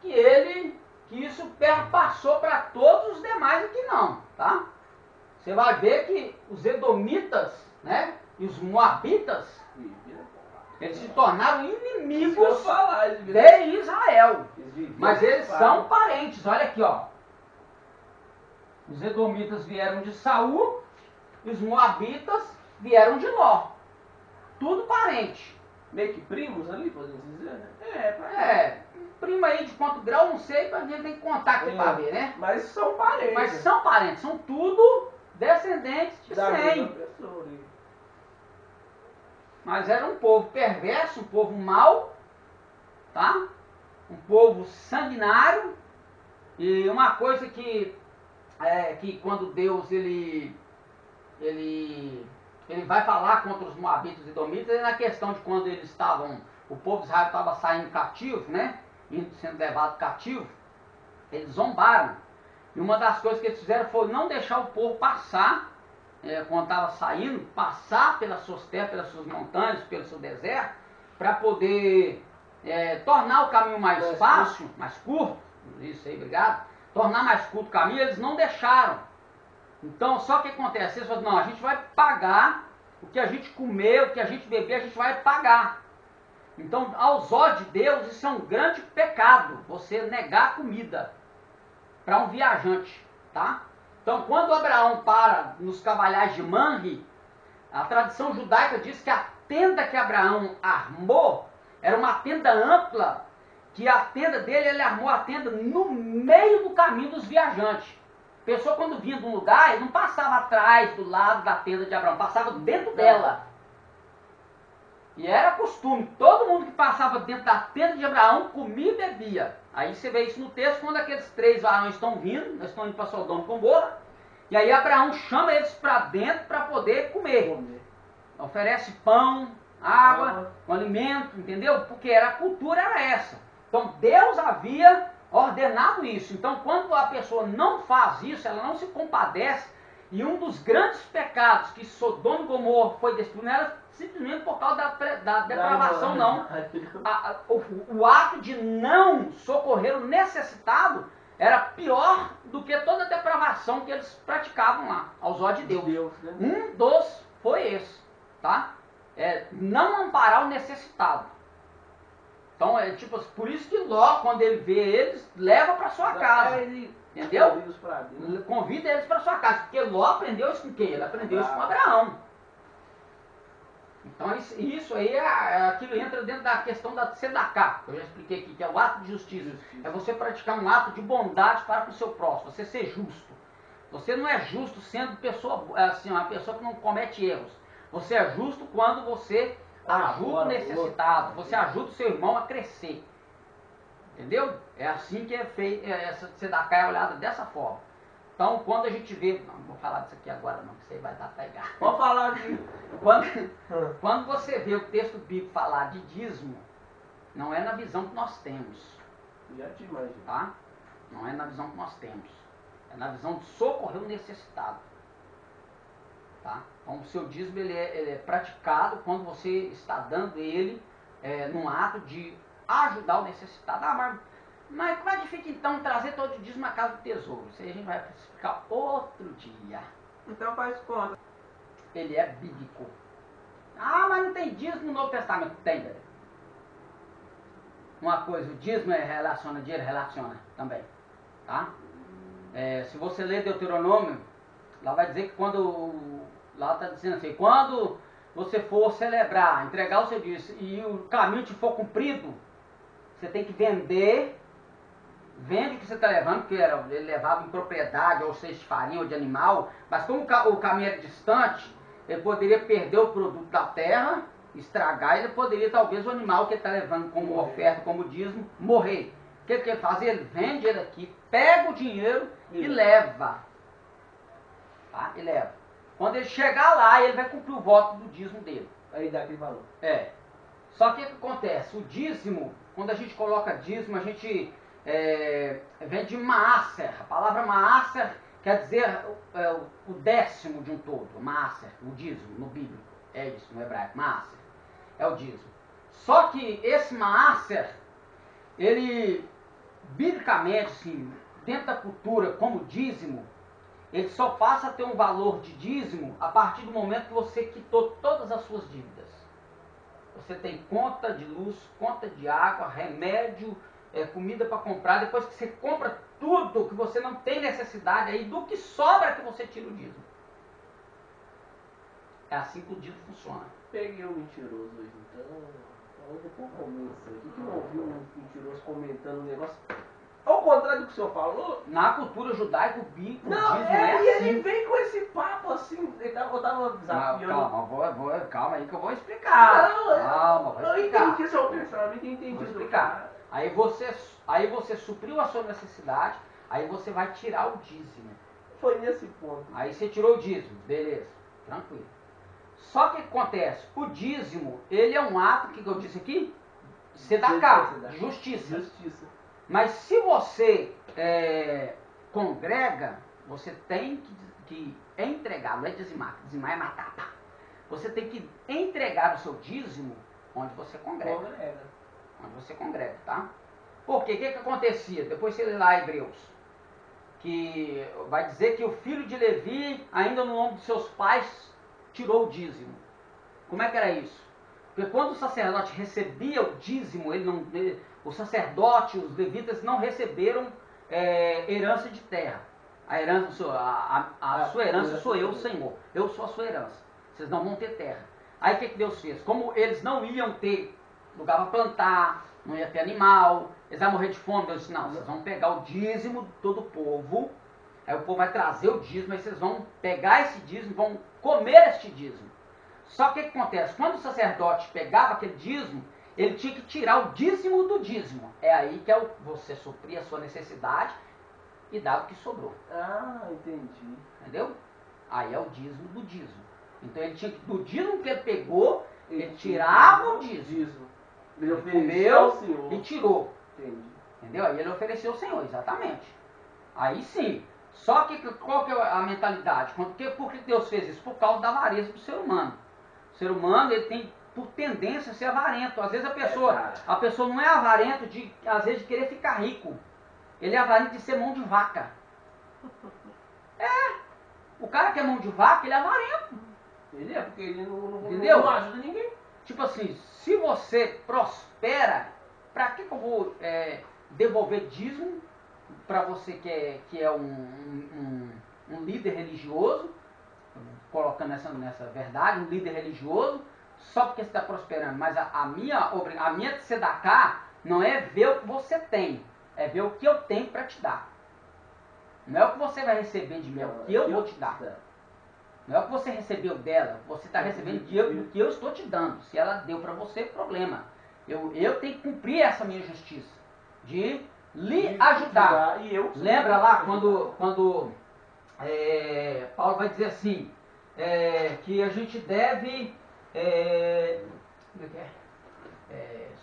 que isso perpassou para todos os demais aqui não, tá? Você vai ver que os edomitas, né, e os moabitas, eles se tornaram inimigos de Israel. Mas eles são parentes. Olha aqui, ó. Os edomitas vieram de Saul e os moabitas vieram de Ló. Tudo parente.
Meio que primos ali, podemos dizer, né?
Prima aí de quanto grau, não sei, a gente tem que contar aqui para ver, né?
Mas são parentes.
Mas são parentes, são tudo descendentes de Sem. Mas era um povo perverso, um povo mau, tá? Um povo sanguinário. E uma coisa que quando Deus ele vai falar contra os moabitas e edomitas é na questão de quando eles estavam, o povo de Israel estava saindo cativo, né? Sendo levado cativo, eles zombaram. E uma das coisas que eles fizeram foi não deixar o povo passar, quando estava saindo, passar pelas suas terras, pelas suas montanhas, pelo seu deserto, para poder tornar o caminho mais fácil, mais curto, isso aí, obrigado, tornar mais curto o caminho, eles não deixaram. Então, só que acontece, eles falaram, não, a gente vai pagar o que a gente comer, o que a gente beber, a gente vai pagar. Então, aos olhos de Deus, isso é um grande pecado, você negar a comida para um viajante, tá? Então, quando Abraão para nos cavalhais de Manre, a tradição judaica diz que a tenda que Abraão armou era uma tenda ampla, que a tenda dele, ele armou a tenda no meio do caminho dos viajantes. A pessoa, quando vinha de um lugar, ele não passava atrás, do lado da tenda de Abraão, passava dentro dela. E era costume, todo mundo que passava dentro da tenda de Abraão comia e bebia. Aí você vê isso no texto, quando aqueles 3 varões estão vindo, eles estão indo para Sodoma e Gomorra, e aí Abraão chama eles para dentro para poder comer. Oferece pão, água, um alimento, entendeu? Porque a cultura era essa. Então Deus havia ordenado isso. Então quando a pessoa não faz isso, ela não se compadece, e um dos grandes pecados que Sodoma e Gomorra foi destruído não era simplesmente por causa da depravação, não. O ato de não socorrer o necessitado era pior do que toda a depravação que eles praticavam lá, aos olhos de Deus. Um dos foi esse, tá? Não amparar o necessitado. Então, por isso que Ló, quando ele vê eles, leva para sua casa. Entendeu? Convida eles para sua casa. Porque Ló aprendeu isso com quem? Ele aprendeu isso com Abraão. Então isso aí aquilo entra dentro da questão da tzedakah, que eu já expliquei aqui, que é o ato de justiça. É você praticar um ato de bondade para com o seu próximo, você ser justo. Você não é justo sendo uma pessoa que não comete erros. Você é justo quando você ajuda o necessitado, você ajuda o seu irmão a crescer. Entendeu? É assim que é feito, essa tzedakah é olhada dessa forma. Então, quando a gente vê... Não vou falar disso aqui agora não, que isso aí vai dar pra pegar.
Vamos falar aqui.
Quando você vê o texto bíblico falar de dízimo, não é na visão que nós temos.
Já te imagino.
Tá? Não é na visão que nós temos. É na visão de socorrer o necessitado. Tá? Então, o seu dízimo ele é praticado quando você está dando ele num ato de ajudar o necessitado. Mas Mas como é que fica então trazer todo o dízimo à casa do tesouro? Isso aí a gente vai explicar outro dia.
Então faz conta.
Ele é bíblico. Ah, mas não tem dízimo no Novo Testamento. Tem, velho. Uma coisa, o dízimo relaciona, dinheiro relaciona também. Tá? Se você ler Deuteronômio, lá vai dizer que lá está dizendo assim, quando você for celebrar, entregar o seu dízimo e o caminho te for cumprido, você tem que vende o que você está levando, porque ele levava em propriedade, ou seja, de farinha ou de animal, mas como o caminho era distante, ele poderia perder o produto da terra, estragar, e ele poderia, talvez, o animal que ele está levando como oferta, como dízimo, morrer. O que ele faz? Ele vende ele aqui, pega o dinheiro e leva. Tá? E leva. Quando ele chegar lá, ele vai cumprir o voto do dízimo dele.
Aí dá aquele valor.
Só que o que acontece? O dízimo, quando a gente coloca dízimo, a gente vem de maaser. A palavra maaser quer dizer o décimo de um todo. Maaser, o dízimo, no bíblico. É isso, no hebraico. Maaser é o dízimo. Só que esse maaser, ele, biblicamente, assim, dentro da cultura, como dízimo, ele só passa a ter um valor de dízimo a partir do momento que você quitou todas as suas dívidas. Você tem conta de luz, conta de água, remédio, comida para comprar. Depois que você compra tudo que você não tem necessidade, aí do que sobra que você tira o dízimo. É assim que o dízimo funciona.
Peguei um mentiroso hoje, então. Depois começa. O que não ouviu um mentiroso comentando um negócio? Ao contrário do que o senhor falou.
Na cultura judaica, o dízimo
Não,
é assim.
ele vem com esse papo assim. Eu tava desafiando.
Calma aí que eu vou explicar. Vou
eu
explicar.
entendi seu pensamento, entendi.
Vou explicar. Aí você supriu a sua necessidade, aí você vai tirar o dízimo.
Foi nesse ponto.
Aí você tirou o dízimo, beleza, tranquilo. Só que acontece, o dízimo, ele é um ato, que eu disse aqui? Sedacá, de justiça. Mas se você congrega, você tem que entregar, não é dizimar é matar. Pá. Você tem que entregar o seu dízimo onde você congrega. Onde você congrega, tá? Porque o que acontecia? Depois você lê lá Hebreus, que vai dizer que o filho de Levi, ainda no nome de seus pais, tirou o dízimo. Como é que era isso? Porque quando o sacerdote recebia o dízimo, o sacerdote, os levitas não receberam herança de terra. A sua herança sou eu, Senhor. Eu sou a sua herança. Vocês não vão ter terra. Aí o que Deus fez? Como eles não iam ter lugar para plantar, não ia ter animal, eles iam morrer de fome, Deus disse, não, vocês vão pegar o dízimo de todo o povo, aí o povo vai trazer o dízimo, aí vocês vão pegar esse dízimo, vão comer este dízimo. Só que o que acontece? Quando o sacerdote pegava aquele dízimo, ele tinha que tirar o dízimo do dízimo. É aí que você suprir a sua necessidade e dar o que sobrou.
Ah, entendi.
Entendeu? Aí é o dízimo do dízimo. Então ele tinha que, do dízimo que ele pegou, ele tirava o dízimo.
Ele
comeu
ao Senhor.
E tirou.
Entendi.
Entendeu? Aí ele ofereceu ao Senhor, exatamente. Aí sim. Só que qual que é a mentalidade? Por que Deus fez isso? Por causa da avareza do ser humano. O ser humano, ele tem por tendência a ser avarento. Às vezes a pessoa não é avarento às vezes de querer ficar rico. Ele é avarento de ser mão de vaca. O cara que é mão de vaca, ele é avarento.
Ele é, porque ele
não
ajuda ninguém.
Tipo assim, se você prospera, pra que eu vou devolver dízimo para você que é um líder religioso, colocando nessa verdade, um líder religioso, só porque você está prosperando. Mas a minha tzedakah não é ver o que você tem, é ver o que eu tenho para te dar. Não é o que você vai receber de mim, é o que eu vou te dar. Não é o que você recebeu dela, você está recebendo do que eu estou te dando. Se ela deu para você, problema. Eu tenho que cumprir essa minha justiça, de lhe ajudar. Lembra lá quando Paulo vai dizer assim, que a gente deve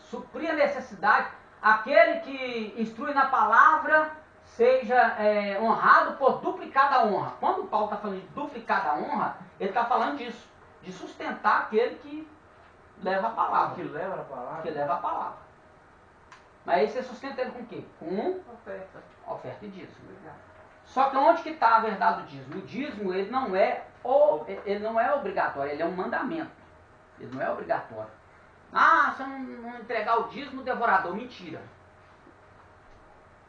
suprir a necessidade, aquele que instrui na palavra seja honrado por duplicada honra. Quando Paulo está falando de duplicada honra, ele está falando disso, de sustentar aquele que leva a palavra.
Que leva a palavra.
Que leva a palavra. Mas aí você sustenta ele com o quê? Com
Oferta.
oferta e dízimo.
Obrigado.
Só que onde que está a verdade do dízimo? O dízimo ele não é obrigatório, ele é um mandamento. Ele não é obrigatório. Ah, se eu não entregar o dízimo, devorador. Mentira.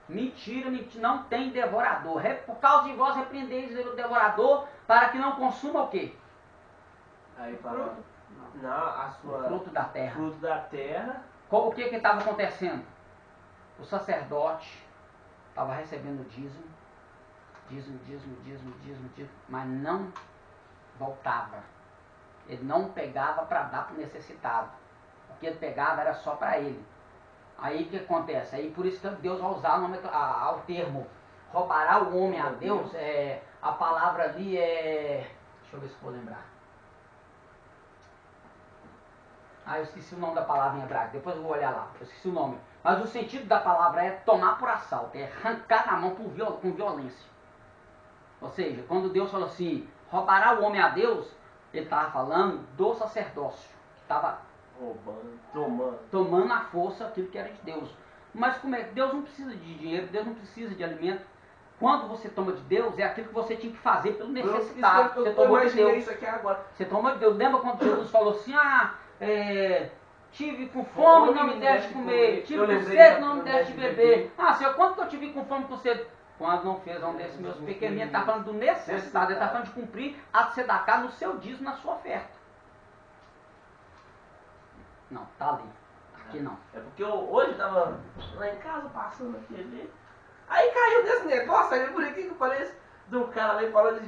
Mentira, mentira. Não tem devorador. Por causa de vós repreendeis o devorador para que não consuma o quê?
Aí fala, a sua...
Fruto da terra.
Fruto da terra.
O que estava acontecendo? O sacerdote estava recebendo dízimo, mas não voltava. Ele não pegava para dar para o necessitado. O que ele pegava era só para ele. Aí o que acontece? Aí por isso que Deus vai usar o termo roubará o homem a Deus. A palavra ali é... Deixa eu ver se eu vou lembrar. Eu esqueci o nome da palavra em hebraico, depois eu vou olhar lá, eu esqueci o nome. Mas o sentido da palavra é tomar por assalto, é arrancar na mão com violência. Ou seja, quando Deus falou assim, roubará o homem a Deus, ele estava falando do sacerdócio, que estava
roubando,
tomando à força aquilo que era de Deus. Mas como é que Deus não precisa de dinheiro, Deus não precisa de alimento. Quando você toma de Deus, é aquilo que você tinha que fazer pelo necessitado. Você tomou de Deus.
Isso aqui agora.
Você tomou de Deus. Lembra quando Jesus falou assim, tive com fome, não me deste comer. Tive com sede, não me deste beber. Senhor, quanto que eu tive com fome, com sede? Quando não fez um desses meus pequeninos. Ele está falando do necessitado. Ele está falando de cumprir a tzedakah no seu dízimo, na sua oferta. Não, tá ali. Aqui não.
É porque eu hoje estava lá em casa, passando aqui ali. Aí caiu desse negócio, aí por aqui que eu falei do cara lá falando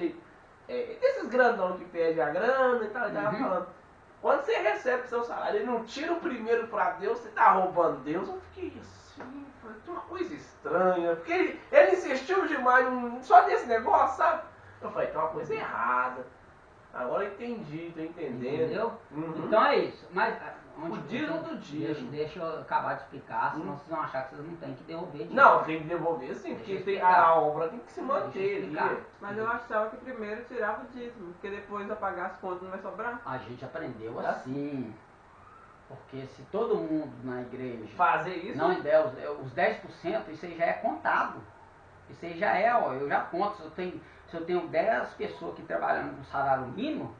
desses grandão que pede a grana e tal, ele tava falando. Quando você recebe seu salário e não tira o primeiro pra Deus, você tá roubando Deus. Eu fiquei assim, foi uma coisa estranha, porque ele insistiu demais só nesse negócio, sabe? Eu falei, tem uma coisa errada. Agora eu entendi, tô entendendo.
Entendeu?
Uhum.
Então é isso. Mas
o dízimo do dízimo.
Deixa eu acabar de explicar, senão vocês vão achar que vocês não têm que devolver dinheiro.
Não, tem que devolver sim, porque a obra tem que se manter ali.
Mas eu achava que primeiro tirava o dízimo, porque depois a pagar as contas não vai sobrar.
A gente aprendeu assim. Porque se todo mundo na igreja
fazer isso,
não der os 10%, isso aí já é contado. Isso aí já é, eu já conto. Se eu tenho 10 pessoas aqui trabalhando com salário mínimo,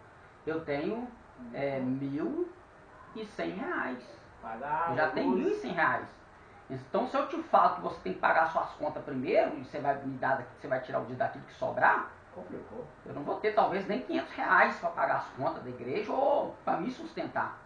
eu tenho R$1.100. Eu já tenho R$1.100. Então se eu te falo que você tem que pagar suas contas primeiro, e você vai me dar, você vai tirar o dia daquilo que sobrar,
complicou.
Eu não vou ter talvez nem R$500 para pagar as contas da igreja ou para me sustentar.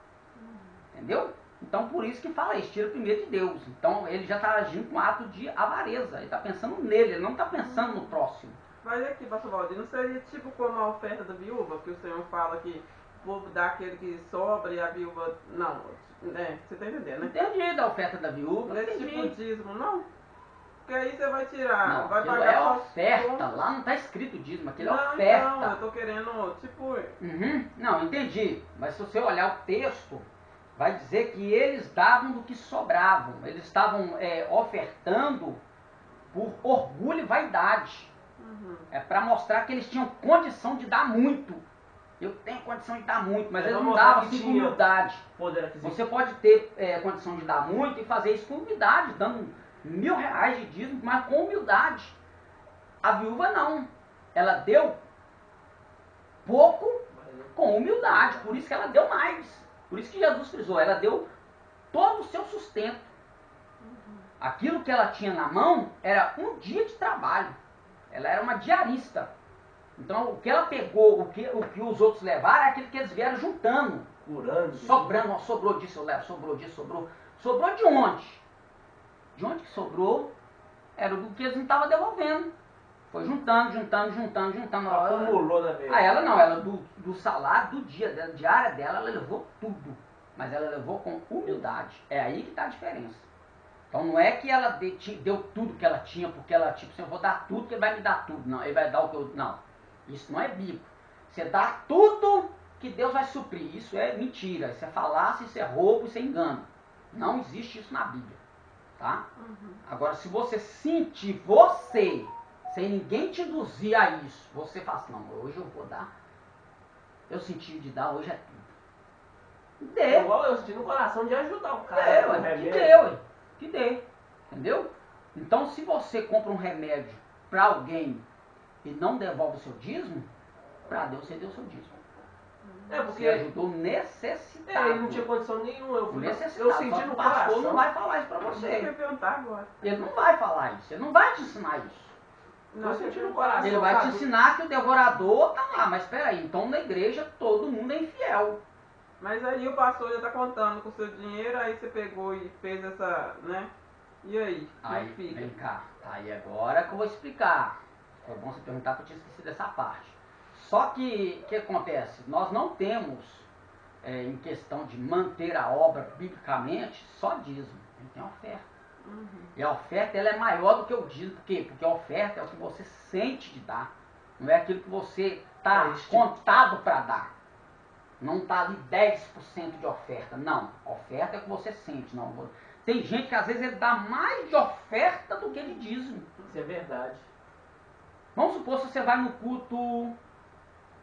Entendeu? Então por isso que fala isso, tira primeiro de Deus. Então ele já está agindo com ato de avareza, ele está pensando nele, ele não está pensando no próximo.
Mas aqui, pastor Valdir, não seria tipo como a oferta da viúva, que o Senhor fala que o povo dá aquele que sobra e a viúva... Não, você está entendendo, né?
Entendi da oferta da viúva.
Não é tipo dízimo, não? Porque aí você vai tirar,
Não,
vai
aquilo
pagar
é
suas
oferta,
contas.
lá não está escrito dízimo, aquilo
Não,
é oferta.
Não, eu tô querendo, tipo...
Não, entendi. Mas se você olhar o texto, vai dizer que eles davam do que sobravam. Eles estavam ofertando por orgulho e vaidade. É para mostrar que eles tinham condição de dar muito. Eu tenho condição de dar muito, mas eles não davam assim com humildade. Você pode ter condição de dar muito e fazer isso com humildade, dando R$1.000 de dízimo, mas com humildade. A viúva não. Ela deu pouco com humildade, por isso que ela deu mais. Por isso que Jesus frisou, ela deu todo o seu sustento. Aquilo que ela tinha na mão era um dia de trabalho. Ela era uma diarista. Então o que ela pegou, o que os outros levaram é aquilo que eles vieram juntando.
Curando.
Sobrando, sobrou disso eu levo, sobrou disso, sobrou. Sobrou de onde? De onde que sobrou? Era do que eles não estavam devolvendo. Foi juntando.
Acumulou na vez.
Ela não, ela do salário do dia, da diária dela, ela levou tudo. Mas ela levou com humildade. É aí que está a diferença. Então não é que ela deu tudo que ela tinha, porque ela, tipo assim, eu vou dar tudo que ele vai me dar tudo. Não, ele vai dar o que eu... Não, isso não é bíblico. Você dá tudo que Deus vai suprir. Isso é mentira, isso é falácia, isso é roubo, isso é engano. Não existe isso na Bíblia. Tá? Agora, se você sentir sem ninguém te induzir a isso, você fala assim, não, hoje eu vou dar. Eu senti de dar, hoje é tudo. Dê.
Igual eu senti no coração de ajudar o cara.
Que dê. Entendeu? Então, se você compra um remédio para alguém e não devolve o seu dízimo, para Deus você deu o seu dízimo.
Porque
você ajudou necessitado.
Ele não tinha condição nenhuma.
Eu senti no pastor não vai falar isso para você.
Eu ia perguntar agora.
Ele não vai falar isso. Ele não vai te ensinar isso.
Não,
eu senti no coração.
Ele vai te ensinar que o devorador tá lá. Mas espera aí, então na igreja todo mundo é infiel.
Mas aí o pastor já tá contando com o seu dinheiro, aí você pegou e fez essa, né? E aí?
Aí,
fica?
vem cá. Aí agora que eu vou explicar. Foi bom você perguntar, porque eu tinha esquecido dessa parte. Só que, o que acontece? Nós não temos, em questão de manter a obra biblicamente, só dízimo. A gente tem oferta.
Uhum.
E a oferta ela é maior do que o dízimo. Por quê? Porque a oferta é o que você sente de dar. Não é aquilo que você está contado para dar. Não está ali 10% de oferta. Não. A oferta é o que você sente. Não. Tem gente que às vezes ele dá mais de oferta do que de dízimo.
Isso é verdade.
Vamos supor se você vai no culto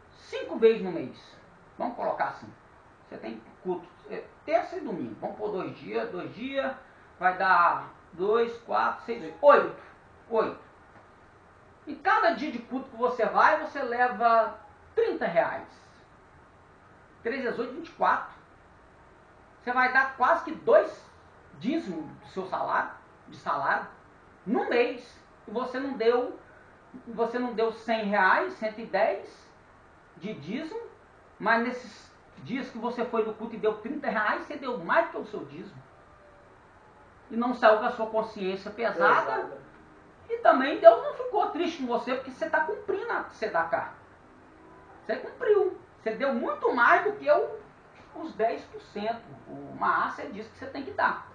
5 vezes no mês. Vamos colocar assim. Você tem culto terça e domingo. Vamos pôr 2 dias. Vai dar 2, 4, 6, 8. 8. E cada dia de culto que você vai, você leva R$30. 3 vezes 8, 24. Você vai dar quase que 2 dízimos do seu salário, no mês. E você não deu R$100, 110 de dízimo, mas nesses dias que você foi no culto e deu R$30, você deu mais do que o seu dízimo. E não saiu com a sua consciência pesada. E também Deus não ficou triste com você, porque você está cumprindo a tzedakah. Você cumpriu. Você deu muito mais do que os 10%. O Maásia diz que você tem que dar.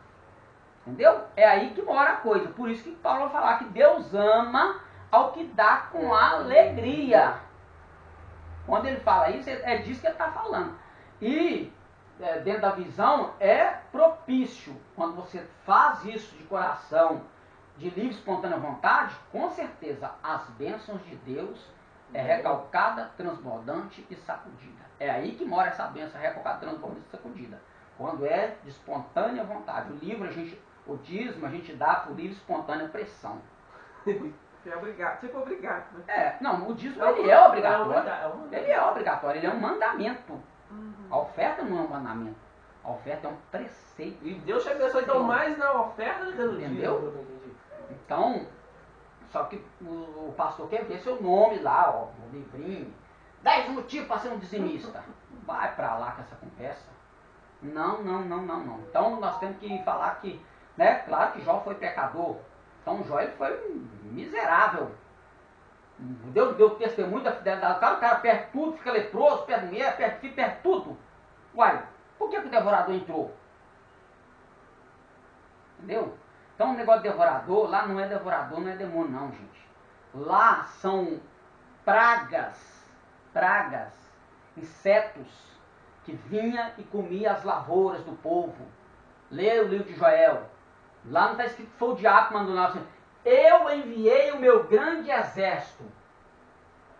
Entendeu? É aí que mora a coisa. Por isso que Paulo vai falar que Deus ama ao que dá com alegria. Quando ele fala isso, é disso que ele está falando. E dentro da visão é propício. Quando você faz isso de coração, de livre e espontânea vontade, com certeza as bênçãos de Deus é recalcada, transbordante e sacudida. É aí que mora essa bênção recalcada, transbordante e sacudida. Quando é de espontânea vontade. O dízimo a gente dá por livre e espontânea pressão.
É obrigado, tipo obrigado.
Não, o dízimo ele é obrigatório. Ele é obrigatório, ele é um mandamento. A oferta não é um mandamento. A oferta é um preceito.
E Deus te abençoe então mais na oferta do que no dízimo.
Entendeu? Então, só que o pastor quer ver seu nome lá, ó, no livrinho. 10 motivos para ser um dizimista. Vai pra lá com essa conversa. Não. Então nós temos que falar que, né, claro que Jó foi pecador. Então Jó ele foi miserável. Deus deu testemunho da fidelidade. O cara perde tudo, fica leproso, perde mulher, perde filho, perde tudo. Uai, por que o devorador entrou? Entendeu? Então o negócio de devorador, lá não é devorador, não é demônio não, gente. Lá são pragas, insetos, que vinha e comia as lavouras do povo. Lê o livro de Joel. Lá não está escrito que foi o diabo que mandou lá assim, eu enviei o meu grande exército,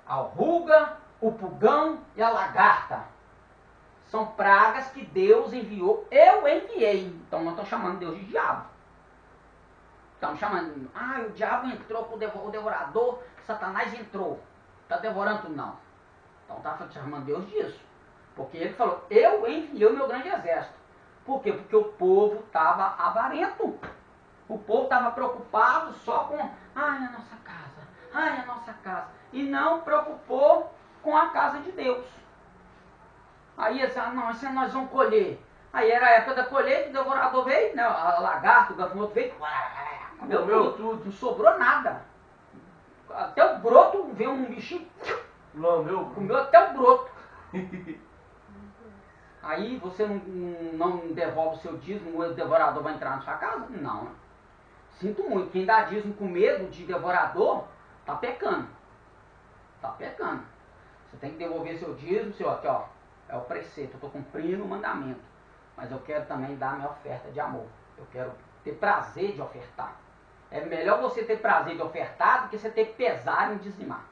a ruga, o pulgão e a lagarta. São pragas que Deus enviou, eu enviei. Então não estão chamando Deus de diabo. Estão chamando, o diabo entrou, o devorador, Satanás entrou. Está devorando? Não. Então está chamando Deus disso. Porque ele falou, eu enviei o meu grande exército. Por quê? Porque o povo estava avarento. O povo estava preocupado só com, a nossa casa. E não preocupou com a casa de Deus. Aí eles falaram, assim nós vamos colher. Aí era a época da colheita, o devorador veio, né, a lagarto, o gafanhoto veio, comeu tudo, não sobrou nada. Até o broto, veio um bichinho, comeu até o broto. Aí você não devolve o seu dízimo, o devorador vai entrar na sua casa? Não. Sinto muito, quem dá dízimo com medo de devorador, está pecando. Está pecando. Você tem que devolver seu dízimo, aqui ó, é o preceito, eu estou cumprindo o mandamento. Mas eu quero também dar a minha oferta de amor. Eu quero ter prazer de ofertar. É melhor você ter prazer de ofertar do que você ter pesar em dizimar.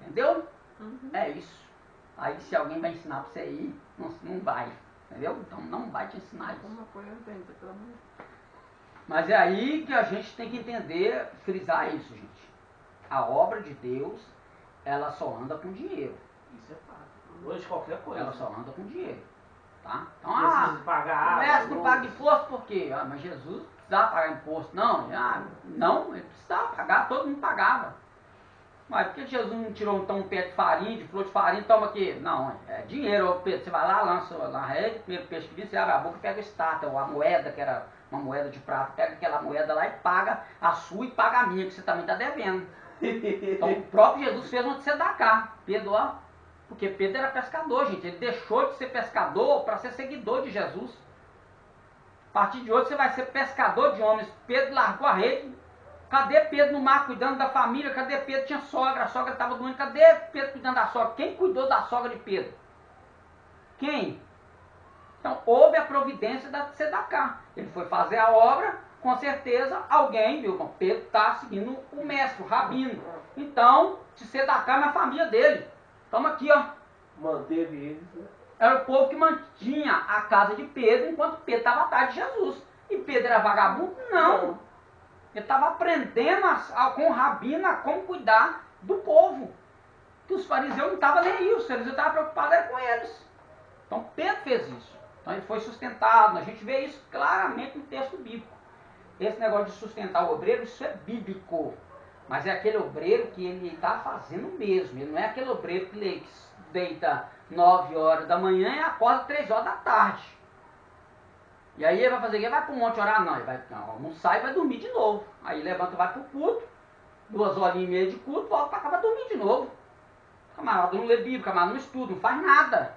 Entendeu?
Uhum.
É isso. Aí se alguém vai ensinar para você ir, não vai. Entendeu? Então não vai te ensinar isso.
Uma coisa eu entendo, pelo amor.
Mas é aí que a gente tem que entender, frisar isso, gente. A obra de Deus, ela só anda com dinheiro.
Isso é fato. Hoje qualquer coisa.
Ela só anda com dinheiro. Tá? Então,
precisa pagar
o mestre não paga
luz.
imposto por quê? Mas Jesus precisava pagar imposto. Não, ele precisava pagar, todo mundo pagava. Mas por que Jesus não tirou então um pé de farinha, de flor de farinha, toma aqui? Não, é dinheiro, Pedro. Você vai lá, lança na rede, primeiro peixe que vem, você abre a boca, pega o estátua, ou a moeda, que era uma moeda de prata, pega aquela moeda lá e paga a sua e paga a minha, que você também está devendo. Então o próprio Jesus fez uma de tzedakah. Pedro, ó, porque Pedro era pescador, gente. Ele deixou de ser pescador para ser seguidor de Jesus. A partir de hoje você vai ser pescador de homens. Pedro largou a rede. Cadê Pedro no mar cuidando da família? Cadê Pedro? Tinha sogra, a sogra estava doente. Cadê Pedro cuidando da sogra? Quem cuidou da sogra de Pedro? Quem? Então houve a providência da tzedakah. Ele foi fazer a obra, com certeza alguém, viu? Pedro está seguindo o mestre, o rabino. Então, tzedakah é a família dele. Toma aqui, ó.
Manteve eles, né?
Era o povo que mantinha a casa de Pedro enquanto Pedro estava atrás de Jesus. E Pedro era vagabundo? Não. Ele estava aprendendo com o rabino a como cuidar do povo. Que os fariseus não estavam nem aí, os fariseus estavam preocupados com eles. Então Pedro fez isso. Então ele foi sustentado. A gente vê isso claramente no texto bíblico. Esse negócio de sustentar o obreiro, isso é bíblico. Mas é aquele obreiro que ele está fazendo mesmo. Ele não é aquele obreiro que deita 9 horas da manhã e acorda 3 horas da tarde. E aí ele vai fazer o quê? Vai para o monte orar? Não, ele vai almoçar e vai dormir de novo. Aí levanta, vai para o culto, 2 horinhas e meia de culto, volta para cá para dormir de novo. O camarada não lê Bíblia, o camarada não estuda, não faz nada.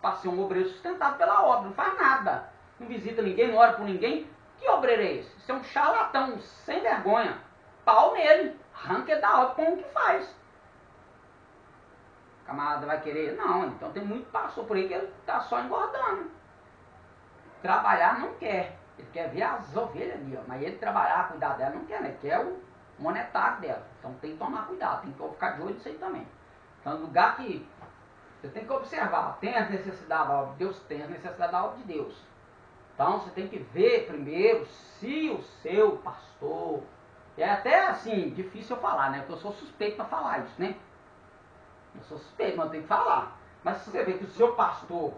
Para ser um obreiro sustentado pela obra, não faz nada. Não visita ninguém, não ora por ninguém. Que obreiro é esse? Isso é um charlatão, sem vergonha. Pau nele, arranca ele da obra como que faz. O camarada vai querer? Não, então tem muito pastor por aí que ele está só engordando. Trabalhar não quer. Ele quer ver as ovelhas ali, ó. Mas ele trabalhar, cuidar dela, não quer, né? Ele quer o monetário dela. Então tem que tomar cuidado, tem que ficar de olho nisso aí também. Então, no lugar que você tem que observar, tem as necessidades da obra de Deus, tem as necessidades da obra de Deus. Então você tem que ver primeiro se o seu pastor, é até assim, difícil eu falar, né? Porque eu sou suspeito para falar isso, né? Eu sou suspeito, mas eu tenho que falar. Mas se você vê que o seu pastor,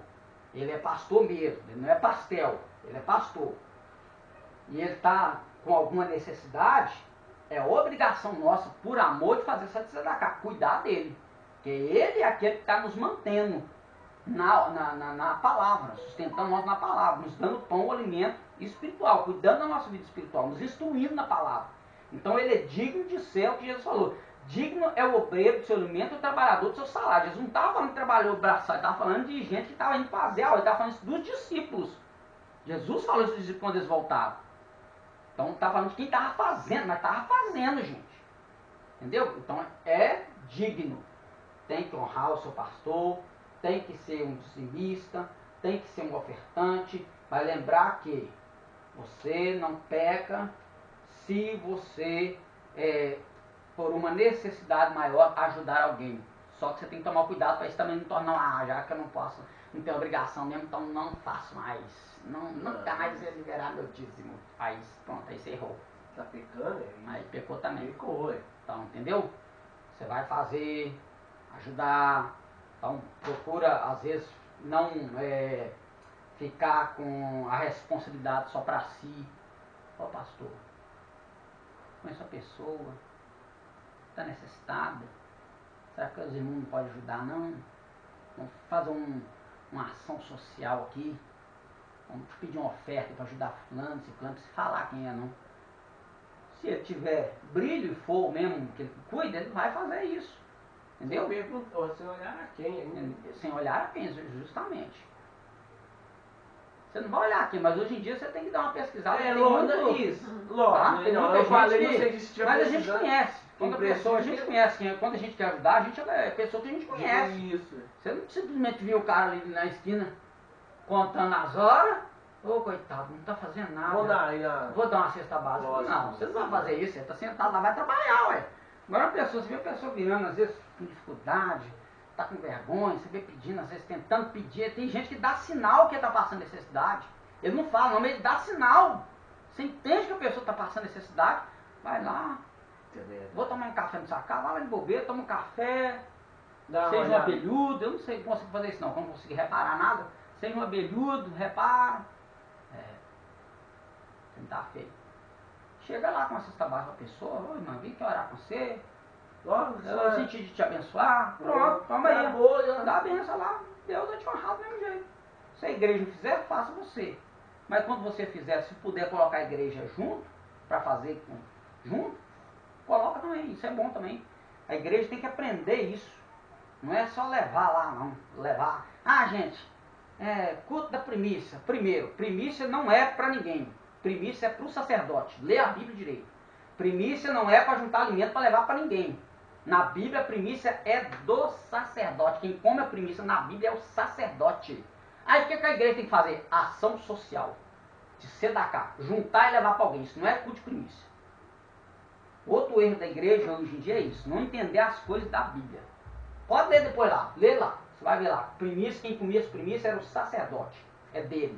ele é pastor mesmo, ele não é pastel, ele é pastor. E ele está com alguma necessidade, é obrigação nossa, por amor, de fazer essa tzedakah, cuidar dele. Porque ele é aquele que está nos mantendo na palavra, sustentando nós na palavra, nos dando pão, o alimento espiritual, cuidando da nossa vida espiritual, nos instruindo na palavra. Então ele é digno de ser o que Jesus falou. Digno é o obreiro do seu alimento e o trabalhador do seu salário. Jesus não estava falando que trabalhou braçado, ele estava falando de gente que estava indo fazer aula, ele estava falando isso dos discípulos. Jesus falou isso dos discípulos quando eles voltaram. Então estava falando de quem estava fazendo, mas estava fazendo, gente. Entendeu? Então é digno. Tem que honrar o seu pastor, tem que ser um dizimista, tem que ser um ofertante. Vai lembrar que você não peca se você, por uma necessidade maior, ajudar alguém. Só que você tem que tomar cuidado para isso também não tornar, já que eu não posso, não tenho obrigação mesmo, então não faço mais. Nunca mais eu liberar meu dízimo. Aí pronto, aí você errou.
Tá pecando,
Aí pecou também.
Pecou,
Então, entendeu? Você vai fazer, ajudar. Então, procura, às vezes, não ficar com a responsabilidade só para si. Ó, pastor, conheço a pessoa, está necessitada. Será que os irmãos não podem ajudar, não? Vamos fazer uma ação social aqui. Vamos pedir uma oferta para ajudar fulano, ciclano, se falar quem é, não. Se ele tiver brilho e for mesmo que ele cuida, ele vai fazer isso. Entendeu?
Sem olhar a quem?
Sem olhar a quem, justamente. Você não vai olhar aqui, mas hoje em dia você tem que dar uma pesquisada.
Tem
isso.
Lógico.
Tem muita
Eu
gente
falei,
que,
não sei se
mas a gente conhece. Quando a pessoa, a gente conhece. Quando a gente quer ajudar, a gente é pessoa que a gente conhece.
Isso.
Você não simplesmente viu o cara ali na esquina contando as horas. Ô, coitado, não está fazendo nada. Vou dar uma cesta básica.
Lógico,
não, você não vai fazer isso. Você está sentado lá, vai trabalhar, ué. Agora você vê a pessoa virando, às vezes, com dificuldade, está com vergonha, você vê pedindo, às vezes tentando pedir. Tem gente que dá sinal que está passando necessidade. Ele não fala, não, mas ele dá sinal. Você entende que a pessoa está passando necessidade, vai lá, vou tomar um café no sua casa, vai lá de bobeira, toma um café, seja um abelhudo, eu não sei, não consigo fazer isso não, não consigo reparar nada, seja um abelhudo, repara, você não tá feio. Chega lá com a cesta básica pra pessoa, oi irmão, vim aqui orar com você, eu senti de te abençoar, pronto, toma aí, dá a benção lá, Deus vai te honrar do mesmo jeito. Se a igreja não fizer, faça você. Mas quando você fizer, se puder colocar a igreja junto, para fazer junto, coloca também, isso é bom também. A igreja tem que aprender isso. Não é só levar lá, não. Levar. Ah, gente, culto da primícia. Primeiro, primícia não é para ninguém. Primícia é para o sacerdote. Lê a Bíblia direito. Primícia não é para juntar alimento para levar para ninguém. Na Bíblia, a primícia é do sacerdote. Quem come a primícia na Bíblia é o sacerdote. Aí o que a igreja tem que fazer? Ação social. De sedacar. Juntar e levar para alguém. Isso não é culto de primícia. Outro erro da igreja hoje em dia é isso. Não entender as coisas da Bíblia. Pode ler depois lá. Lê lá. Você vai ver lá. Primícia, quem comia as primícias era o sacerdote. É dele.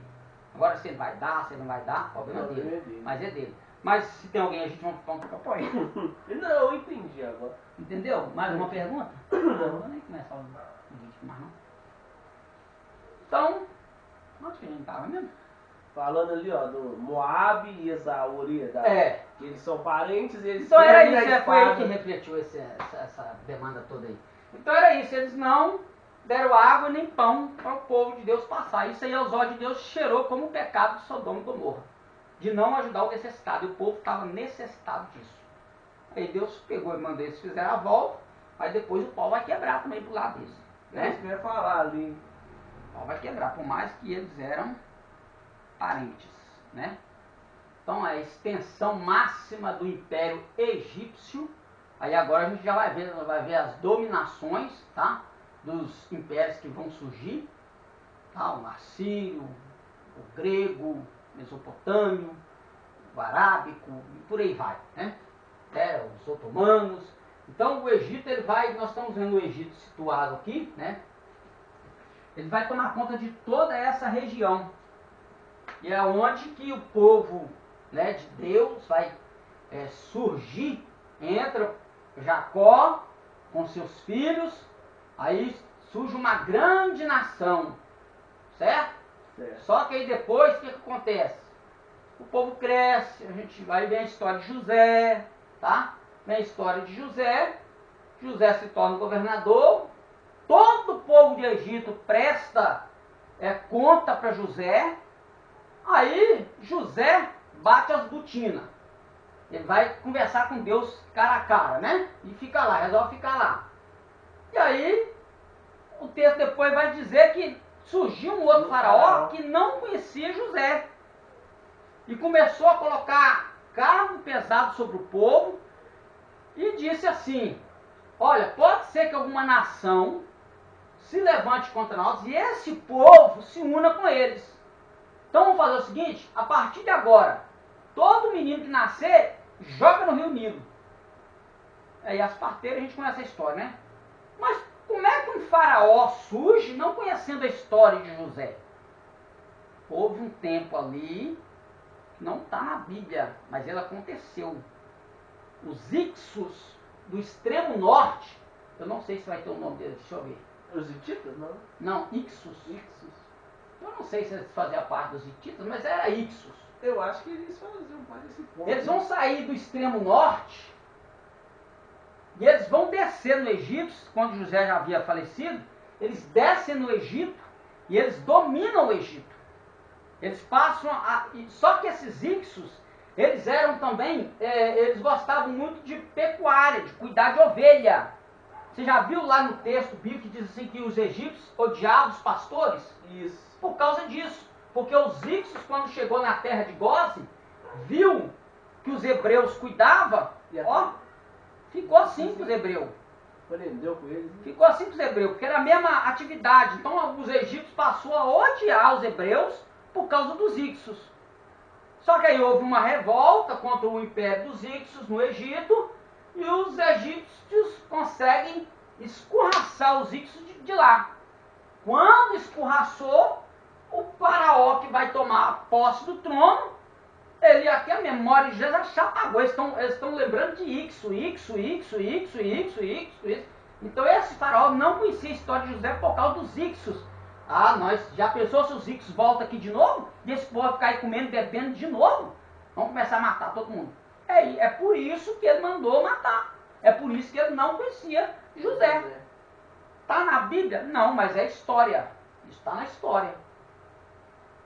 Agora se ele vai dar, se ele não vai dar, problema é dele. Mas é dele. Mas se tem alguém, a gente não apoia.
Não, eu entendi agora.
Entendeu? Mais uma pergunta? Não vou nem começar o vídeo mais não. Então, onde que a gente estava mesmo?
Falando ali, ó, do Moab e Esaú, que eles são parentes e eles...
Então era isso, foi aí que refletiu essa demanda toda aí. Então era isso, eles não deram água nem pão para o povo de Deus passar. Isso aí aos olhos de Deus cheirou como o pecado de Sodoma e Gomorra, de não ajudar o necessitado, e o povo estava necessitado disso. Aí Deus pegou e mandou eles fizeram a volta, aí depois o pau vai quebrar também pro lado deles.
É isso que eu ia falar ali.
O pau vai quebrar, por mais que eles eram parentes, né? Então a extensão máxima do Império Egípcio, aí agora a gente já vai ver as dominações, tá? Dos impérios que vão surgir, tá? O assírio, o grego, o mesopotâmio, o arábico, e por aí vai, né? Os otomanos. Então o Egito, nós estamos vendo o Egito situado aqui, né? Ele vai tomar conta de toda essa região. E é onde que o povo, né, de Deus vai surgir. Entra Jacó com seus filhos, aí surge uma grande nação, certo? Só que aí depois o que acontece? O povo cresce, a gente vai ver a história de José, tá? Vem a história de José, José se torna governador, todo o povo de Egito presta conta para José. Aí José bate as botinas. Ele vai conversar com Deus cara a cara, né? E fica lá, resolve ficar lá. E aí, o texto depois vai dizer que surgiu um outro faraó que não conhecia José. E começou a colocar cargo pesado sobre o povo. E disse assim, olha, pode ser que alguma nação se levante contra nós e esse povo se una com eles. Então vamos fazer o seguinte, a partir de agora, todo menino que nascer, joga no Rio Nilo. Aí as parteiras, a gente conhece a história, né? Mas como é que um faraó surge não conhecendo a história de José? Houve um tempo ali, que não está na Bíblia, mas ele aconteceu. Os Ixos do extremo norte, eu não sei se vai ter o nome dele, deixa eu ver.
Os hititas, não?
Não, Ixos. Eu não sei se eles faziam parte dos hititas, mas era Ixos.
Eu acho que eles faziam parte desse ponto.
Eles vão sair do extremo norte e eles vão descer no Egito, quando José já havia falecido, eles descem no Egito e eles dominam o Egito. Eles passam só que esses Ixos, eles eram também, eles gostavam muito de pecuária, de cuidar de ovelha. Você já viu lá no texto bíblico que diz assim que os egípcios odiavam os pastores?
Isso.
Por causa disso. Porque os Ixos, quando chegou na terra de Gósen, viu que os hebreus cuidavam, ficou assim com os hebreus.
Aprendeu com eles.
Ficou assim com os hebreus, porque era a mesma atividade. Então os egípcios passaram a odiar os hebreus por causa dos Ixos. Só que aí houve uma revolta contra o império dos Ixos no Egito, e os egípcios conseguem escorraçar os Ixos de lá. Quando escorraçou, o faraó que vai tomar posse do trono, Ele aqui, a memória de Jesus já apagou. Eles estão lembrando de Ixo. Então esse faraó não conhecia a história de José por causa dos Ixos. Ah, nós já pensou se os Ixos voltam aqui de novo? E esse povo ficar aí comendo e bebendo de novo? Vamos começar a matar todo mundo. É por isso que ele mandou matar. É por isso que ele não conhecia José. Está na Bíblia? Não, mas é história. Isso está na história.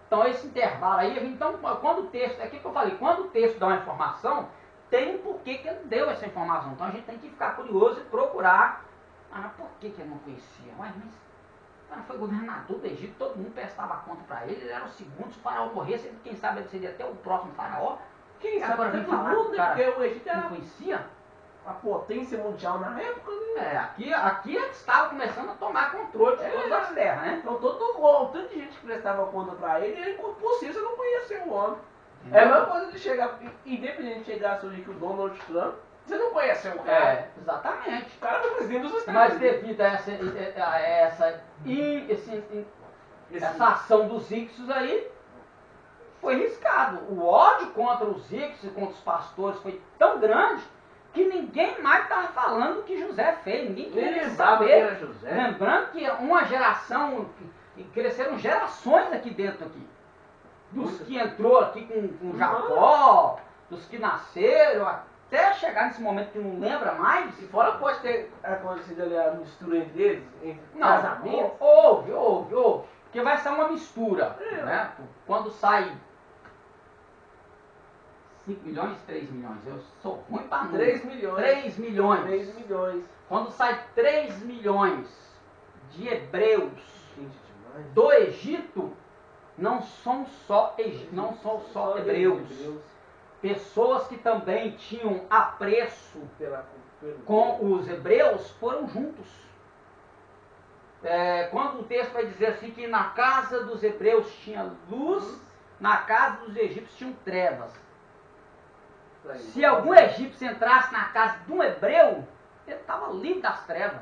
Então esse intervalo aí, então quando o texto, é aquilo que eu falei, quando o texto dá uma informação, tem um porquê que ele deu essa informação. Então a gente tem que ficar curioso e procurar. Ah, por que ele não conhecia? Ué, mas foi governador do Egito, todo mundo prestava conta para ele, ele era o segundo, se o faraó morresse, quem sabe ele seria até o próximo faraó.
Quem sabe
agora vem falar,
porque o Egito era
não conhecia?
A potência mundial na época, né?
Aqui eles estavam começando a tomar controle de todas as terras, né?
Então tanto de gente que prestava conta pra ele, era impossível você não conhecer o homem. É a mesma coisa de chegar, independente de chegar a surgir que o Donald Trump, você não conhece o cara.
Exatamente.
O cara foi presidente dos Estados
Mas
Unidos.
devido a essa ação dos Ixos aí, foi riscado. O ódio contra os Ixos e contra os pastores foi tão grande que ninguém mais estava falando o que José fez. Ninguém queria saber.
Que era José.
Lembrando que uma geração, cresceram gerações aqui dentro aqui. Dos que entrou aqui com Jacó, dos que nasceram, até chegar nesse momento que não lembra mais.
E fora pode ter acontecido ali a mistura entre eles, entre
casamento. Houve. Porque vai ser uma mistura. Né? Quando sai 5 milhões, 3 milhões. Eu sou ruim para número.
3 milhões.
3 milhões.
3 milhões.
Quando sai 3 milhões de hebreus do Egito, não são só hebreus. Pessoas que também tinham apreço com os hebreus foram juntos. Quando o texto vai dizer assim que na casa dos hebreus tinha luz, na casa dos egípcios tinham trevas. Se algum egípcio entrasse na casa de um hebreu, ele estava livre das trevas.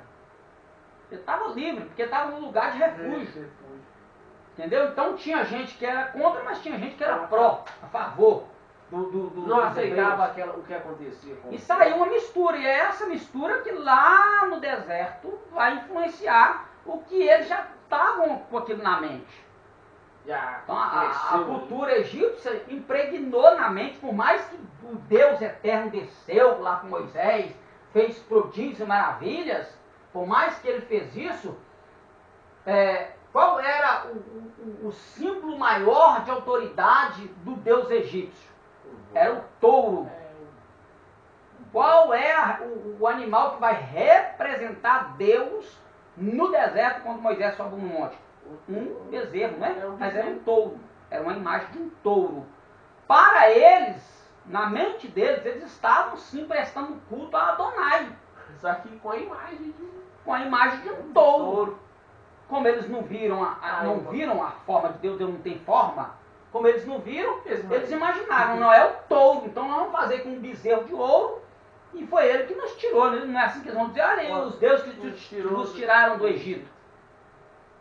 Ele estava livre, porque estava num lugar de refúgio. Entendeu? Então tinha gente que era contra, mas tinha gente que era pró, a favor
não aceitava o que acontecia.
E saiu uma mistura, e é essa mistura que lá no deserto vai influenciar o que eles já estavam com aquilo na mente. Então a cultura egípcia impregnou na mente, por mais que o Deus eterno desceu lá com Moisés, fez prodígios e maravilhas, por mais que ele fez isso, qual era o símbolo maior de autoridade do Deus egípcio? Era o touro. Qual é o animal que vai representar Deus no deserto quando Moisés sobe no monte? Um bezerro, né? Mas era um touro. Era uma imagem de um touro. Para eles, na mente deles, eles estavam sim prestando culto a Adonai.
Só que com a
imagem de um touro. Como eles não viram a forma de Deus, Deus não tem forma. Como eles não viram, eles imaginaram, não é o touro, então nós vamos fazer com um bezerro de ouro, e foi ele que nos tirou, né? Não é assim que eles vão dizer, olha, os deuses que nos tiraram do Egito.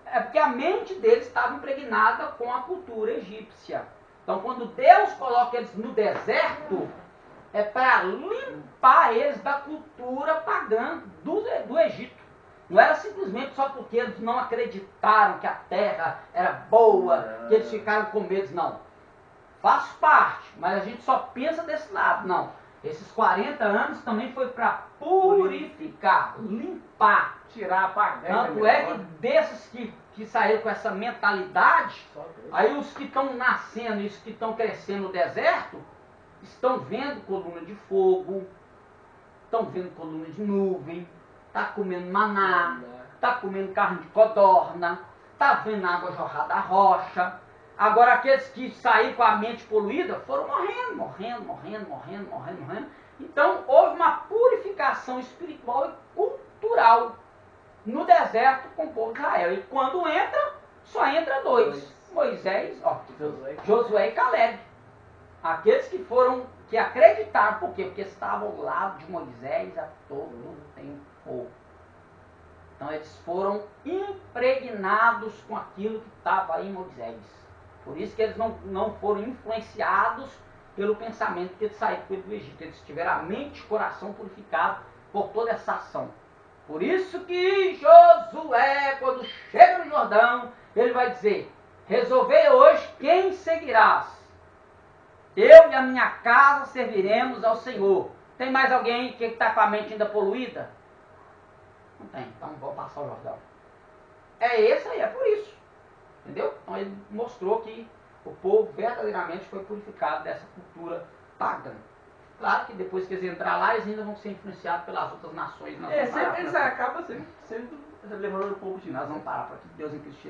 É porque a mente deles estava impregnada com a cultura egípcia. Então quando Deus coloca eles no deserto, é para limpar eles da cultura pagã do Egito. Não era simplesmente só porque eles não acreditaram que a terra era boa, que eles ficaram com medo, não. Faz parte, mas a gente só pensa desse lado, não. Esses 40 anos também foi para purificar, limpar,
tirar a pagã.
Tanto é que desses que saíram com essa mentalidade, aí os que estão nascendo e os que estão crescendo no deserto, estão vendo coluna de fogo, estão vendo coluna de nuvem, está comendo maná, está comendo carne de codorna, está vendo água jorrar da rocha. Agora aqueles que saíram com a mente poluída foram morrendo. Então houve uma purificação espiritual e cultural no deserto com o povo de Israel. E quando entra, só entra dois. Moisés, Josué e Caleb. Aqueles que acreditaram, por quê? Porque estavam ao lado de Moisés a todo tempo. Então eles foram impregnados com aquilo que estava em Moisés. Por isso que eles não foram influenciados pelo pensamento que eles saíram do Egito. Eles tiveram a mente e o coração purificado por toda essa ação. Por isso que Josué, quando chega no Jordão, ele vai dizer: resolvei hoje quem seguirás. Eu e a minha casa serviremos ao Senhor. Tem mais alguém que está com a mente ainda poluída? Não tem, então vamos passar o Jordão. É esse aí, é por isso. Entendeu? Então ele mostrou que o povo verdadeiramente foi purificado dessa cultura pagã. Claro que depois que eles entrarem lá, eles ainda vão ser influenciados pelas outras nações.
Sempre eles acabam sendo levando um pouco de...
Nós vamos parar para que Deus em Cristo